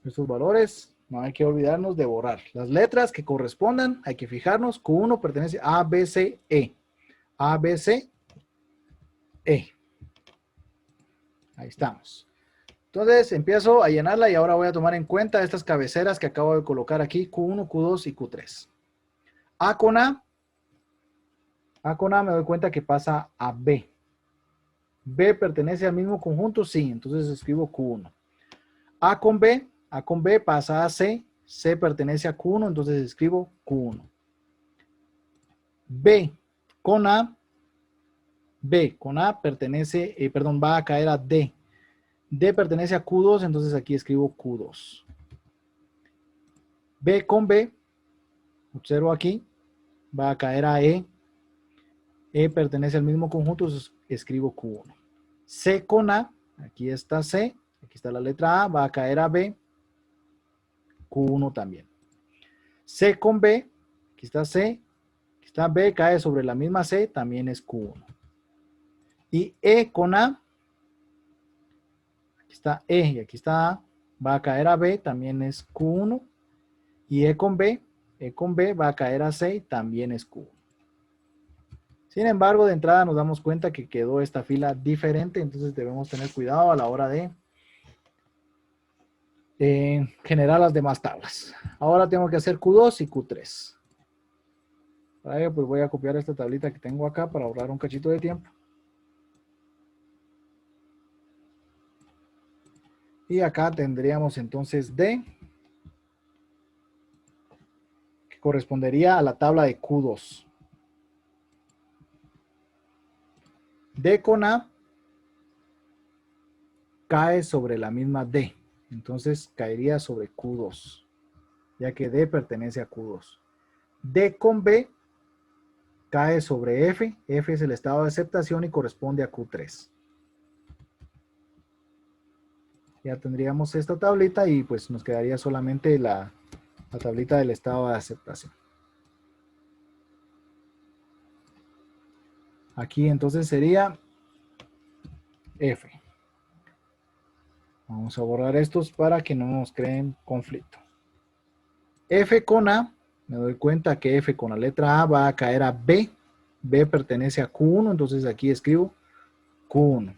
Estos valores no hay que olvidarnos de borrar. Las letras que correspondan hay que fijarnos. Q1 pertenece a B, C, E. A, B, C, E. Ahí estamos. Entonces empiezo a llenarla y ahora voy a tomar en cuenta estas cabeceras que acabo de colocar aquí, Q1, Q2 y Q3. A con A me doy cuenta que pasa a B. B pertenece al mismo conjunto, sí, entonces escribo Q1. A con B pasa a C, C pertenece a Q1, entonces escribo Q1. B con A pertenece, va a caer a D. D pertenece a Q2, entonces aquí escribo Q2. B con B, observo aquí, va a caer a E. E pertenece al mismo conjunto, entonces escribo Q1. C con A, aquí está C, aquí está la letra A, va a caer a B, Q1 también. C con B, aquí está C, aquí está B, cae sobre la misma C, también es Q1. Y E con A, aquí está E y aquí está A, va a caer a B, también es Q1. Y E con B va a caer a C, también es Q1. Sin embargo, de entrada nos damos cuenta que quedó esta fila diferente, entonces debemos tener cuidado a la hora de generar las demás tablas. Ahora tengo que hacer Q2 y Q3. Para ello, pues voy a copiar esta tablita que tengo acá para ahorrar un cachito de tiempo. Y acá tendríamos entonces D, que correspondería a la tabla de Q2. D con A cae sobre la misma D. Entonces caería sobre Q2, ya que D pertenece a Q2. D con B cae sobre F. F es el estado de aceptación y corresponde a Q3. Ya tendríamos esta tablita y pues nos quedaría solamente la tablita del estado de aceptación. Aquí entonces sería F. Vamos a borrar estos para que no nos creen conflicto. F con A, me doy cuenta que F con la letra A va a caer a B. B pertenece a Q1, entonces aquí escribo Q1.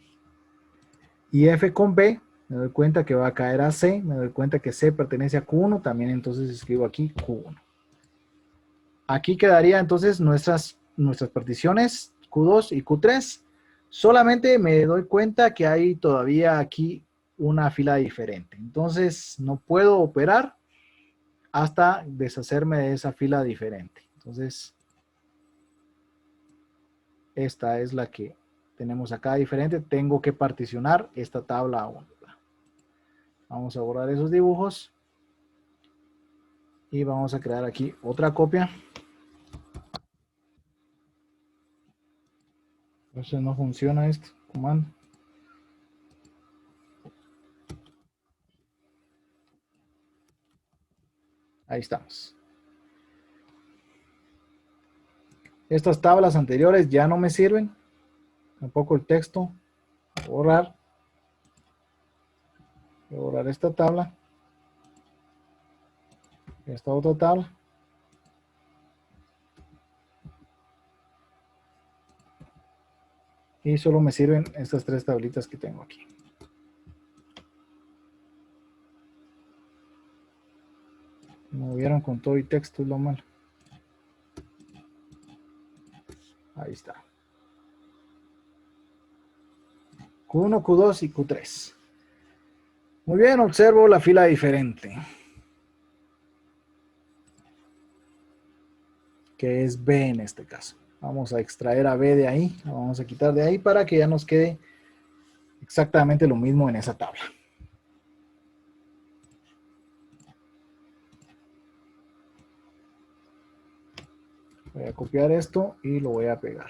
Y F con B, me doy cuenta que va a caer a C. Me doy cuenta que C pertenece a Q1, también entonces escribo aquí Q1. Aquí quedaría entonces nuestras particiones Q2 y Q3. Solamente me doy cuenta que hay todavía aquí una fila diferente. Entonces no puedo operar hasta deshacerme de esa fila diferente. Entonces esta es la que tenemos acá diferente. Tengo que particionar esta tabla única. Vamos a borrar esos dibujos. Y vamos a crear aquí otra copia. Entonces no funciona este comando. Ahí estamos. Estas tablas anteriores ya no me sirven. Tampoco el texto. Borrar. Voy a borrar esta tabla. Esta otra tabla. Y solo me sirven estas tres tablitas que tengo aquí. Me movieron con todo y texto, es lo malo. Ahí está. Q1, Q2 y Q3. Muy bien, observo la fila diferente, que es B en este caso. Vamos a extraer a B de ahí, la vamos a quitar de ahí para que ya nos quede exactamente lo mismo en esa tabla. Voy a copiar esto y lo voy a pegar.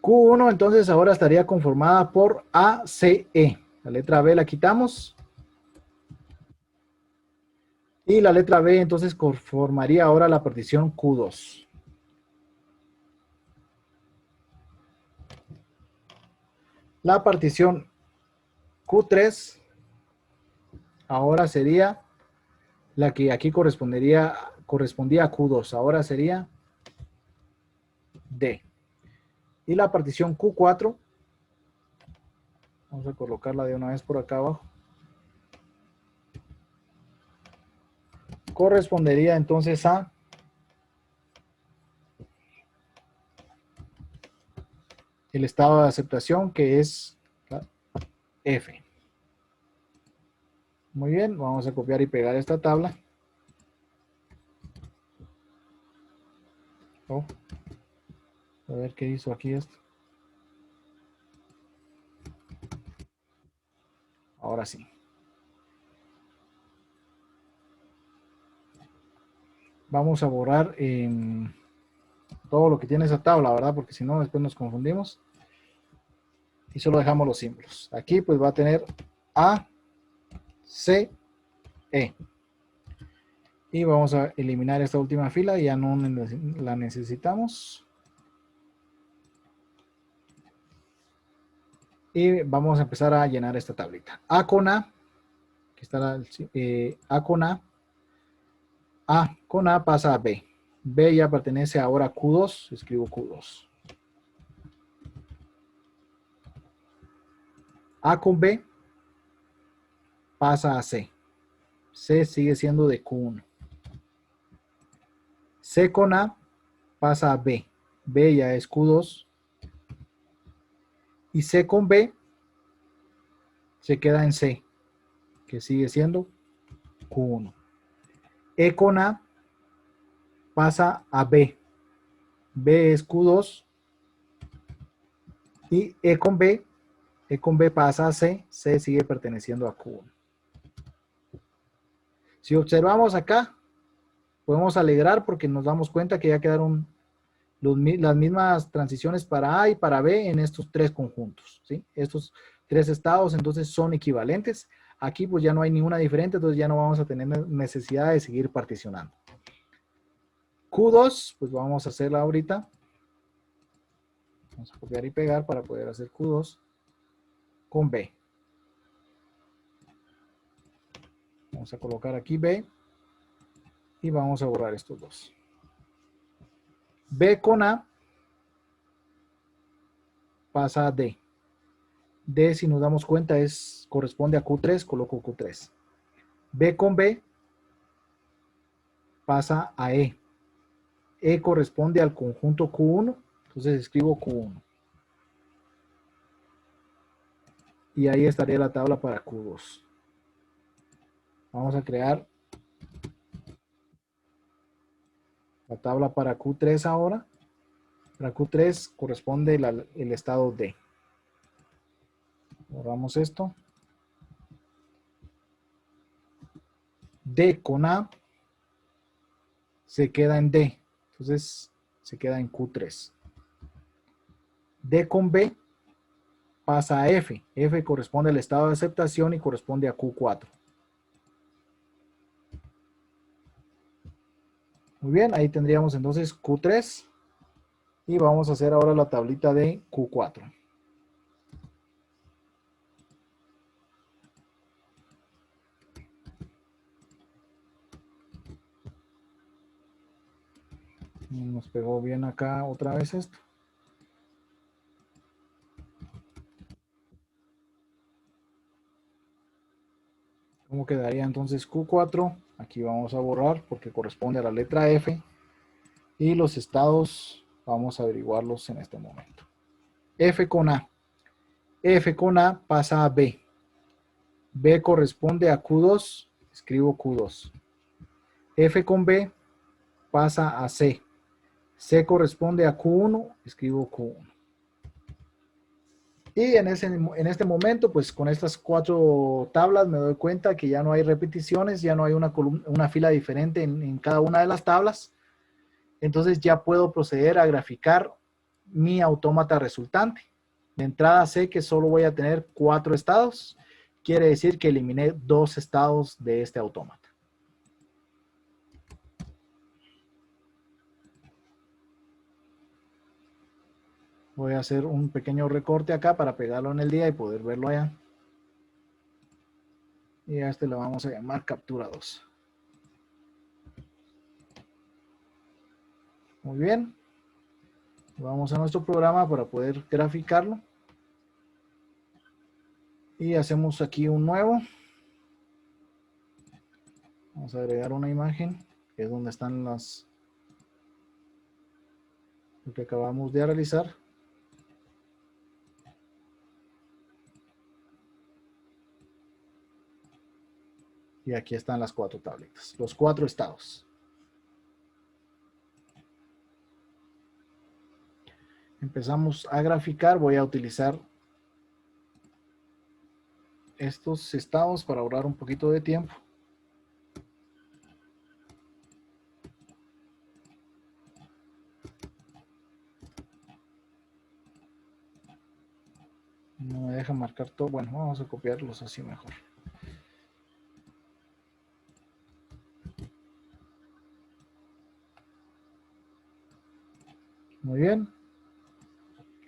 Q1 entonces ahora estaría conformada por ACE. La letra B la quitamos. Y la letra B entonces conformaría ahora la partición Q2. La partición Q3 ahora sería la que aquí correspondía a Q2. Ahora sería D. Y la partición Q4, vamos a colocarla de una vez por acá abajo, correspondería entonces a el estado de aceptación, que es F. Muy bien, vamos a copiar y pegar esta tabla. Oh, a ver qué hizo aquí esto. Ahora sí. Vamos a borrar todo lo que tiene esa tabla, ¿verdad? Porque si no, después nos confundimos. Y solo dejamos los símbolos. Aquí pues va a tener A, C, E. Y vamos a eliminar esta última fila, ya no la necesitamos. Y vamos a empezar a llenar esta tablita. A con A, que está A con A. A con A pasa a B. B ya pertenece ahora a Q2, escribo Q2. A con B pasa a C. C sigue siendo de Q1. C con A pasa a B. B ya es Q2. Y C con B se queda en C, que sigue siendo Q1. E con A pasa a B. B es Q2. Y E con B pasa a C. C sigue perteneciendo a Q1. Si observamos acá, podemos alegrar porque nos damos cuenta que ya quedaron las mismas transiciones para A y para B en estos tres conjuntos, ¿sí? Estos tres estados entonces son equivalentes. Aquí pues ya no hay ninguna diferente, entonces ya no vamos a tener necesidad de seguir particionando. Q2, pues vamos a hacerla ahorita. Vamos a copiar y pegar para poder hacer Q2 con B. Vamos a colocar aquí B y vamos a borrar estos dos. B con A pasa a D. D, si nos damos cuenta, corresponde a Q3, coloco Q3. B con B pasa a E. E corresponde al conjunto Q1, entonces escribo Q1. Y ahí estaría la tabla para Q2. Vamos a crear la tabla para Q3 ahora. Para Q3 corresponde el estado D. Borramos esto. D con A se queda en D. Entonces se queda en Q3. D con B pasa a F. F corresponde al estado de aceptación y corresponde a Q4. Muy bien, ahí tendríamos entonces Q3. Y vamos a hacer ahora la tablita de Q4. Nos pegó bien acá otra vez esto. ¿Cómo quedaría entonces Q4? Aquí vamos a borrar porque corresponde a la letra F. Y los estados vamos a averiguarlos en este momento. F con A. F con A pasa a B. B corresponde a Q2. Escribo Q2. F con B pasa a C. C corresponde a Q1. Escribo Q1. Y en este momento, pues con estas 4 tablas me doy cuenta que ya no hay repeticiones, ya no hay una fila diferente en cada una de las tablas. Entonces ya puedo proceder a graficar mi autómata resultante. De entrada sé que solo voy a tener 4 estados. Quiere decir que eliminé 2 estados de este autómata. Voy a hacer un pequeño recorte acá para pegarlo en el día y poder verlo allá. Y a este lo vamos a llamar captura 2. Muy bien. Vamos a nuestro programa para poder graficarlo. Y hacemos aquí un nuevo. Vamos a agregar una imagen, que es donde están lo que acabamos de realizar. Y aquí están las 4 tabletas, los 4 estados. Empezamos a graficar. Voy a utilizar estos estados para ahorrar un poquito de tiempo. No me deja marcar todo. Bueno, vamos a copiarlos así mejor. Muy bien.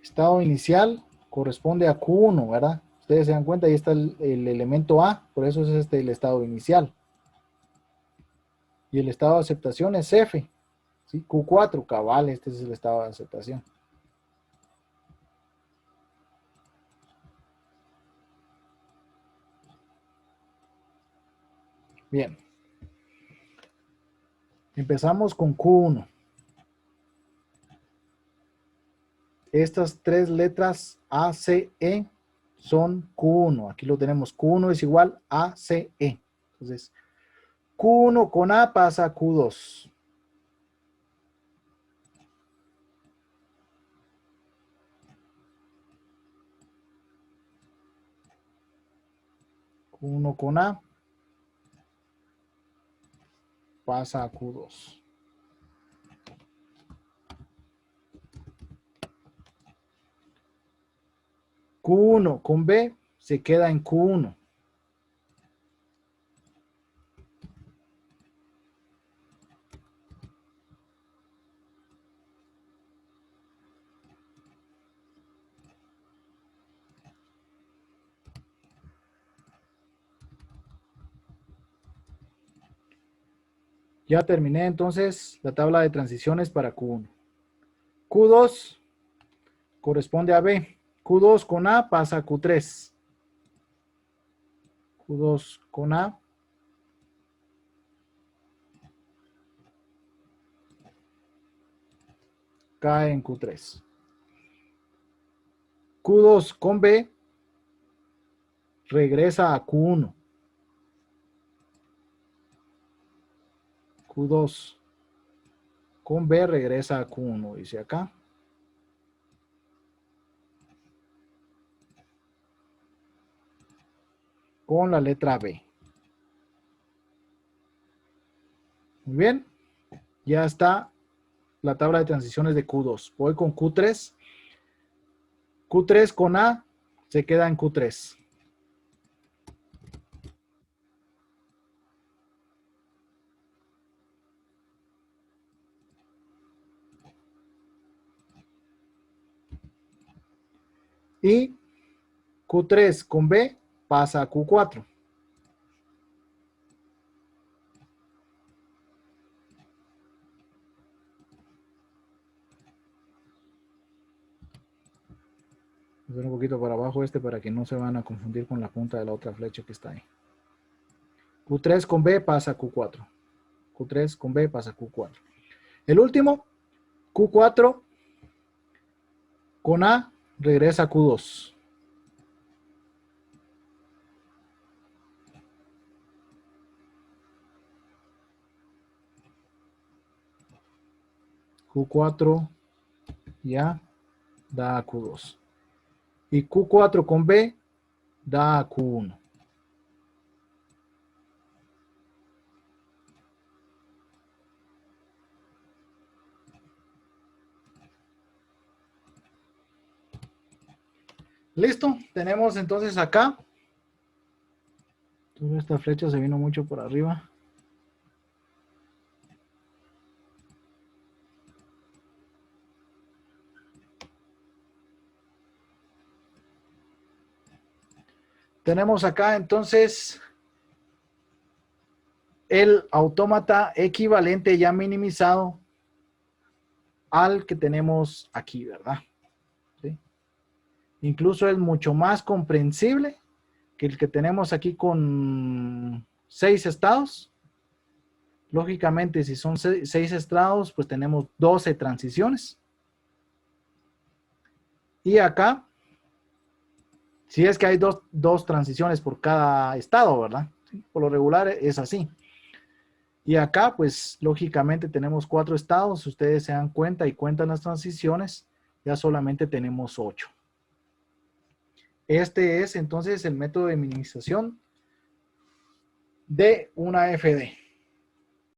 Estado inicial corresponde a Q1, ¿verdad? Ustedes se dan cuenta, ahí está el elemento A, por eso es el estado inicial. Y el estado de aceptación es F, ¿sí? Q4, cabal, este es el estado de aceptación. Bien. Empezamos con Q1. Estas tres letras A, C, E son Q1. Aquí lo tenemos. Q1 es igual a C, E. Entonces, Q1 con A pasa a Q2. Q1 con A pasa a Q2. Q1 con B se queda en Q1. Ya terminé entonces la tabla de transiciones para Q1. Q2 corresponde a B. Q2 con A pasa a Q3. Q2 con A cae en Q3. Q2 con B regresa a Q1. Q2 con B regresa a Q1, dice acá. Con la letra B. Muy bien. Ya está la tabla de transiciones de Q2. Voy con Q3. Q3 con A se queda en Q3. Y Q3 con B pasa a Q4. Voy a hacer un poquito para abajo para que no se van a confundir con la punta de la otra flecha que está ahí. Q3 con B pasa a Q4. Q3 con B pasa a Q4. El último, Q4 con A regresa a Q2. Q4 ya da a Q2. Y Q4 con B da a Q1. Listo, tenemos entonces acá. Toda esta flecha se vino mucho por arriba. Tenemos acá entonces el autómata equivalente ya minimizado al que tenemos aquí, ¿verdad? ¿Sí? Incluso es mucho más comprensible que el que tenemos aquí con 6 estados. Lógicamente, si son 6 estados, pues tenemos 12 transiciones. Y acá, si es que hay dos transiciones por cada estado, ¿verdad? ¿Sí? Por lo regular es así. Y acá, pues, lógicamente tenemos 4 estados. Si ustedes se dan cuenta y cuentan las transiciones, ya solamente tenemos 8. Este es, entonces, el método de minimización de una FD.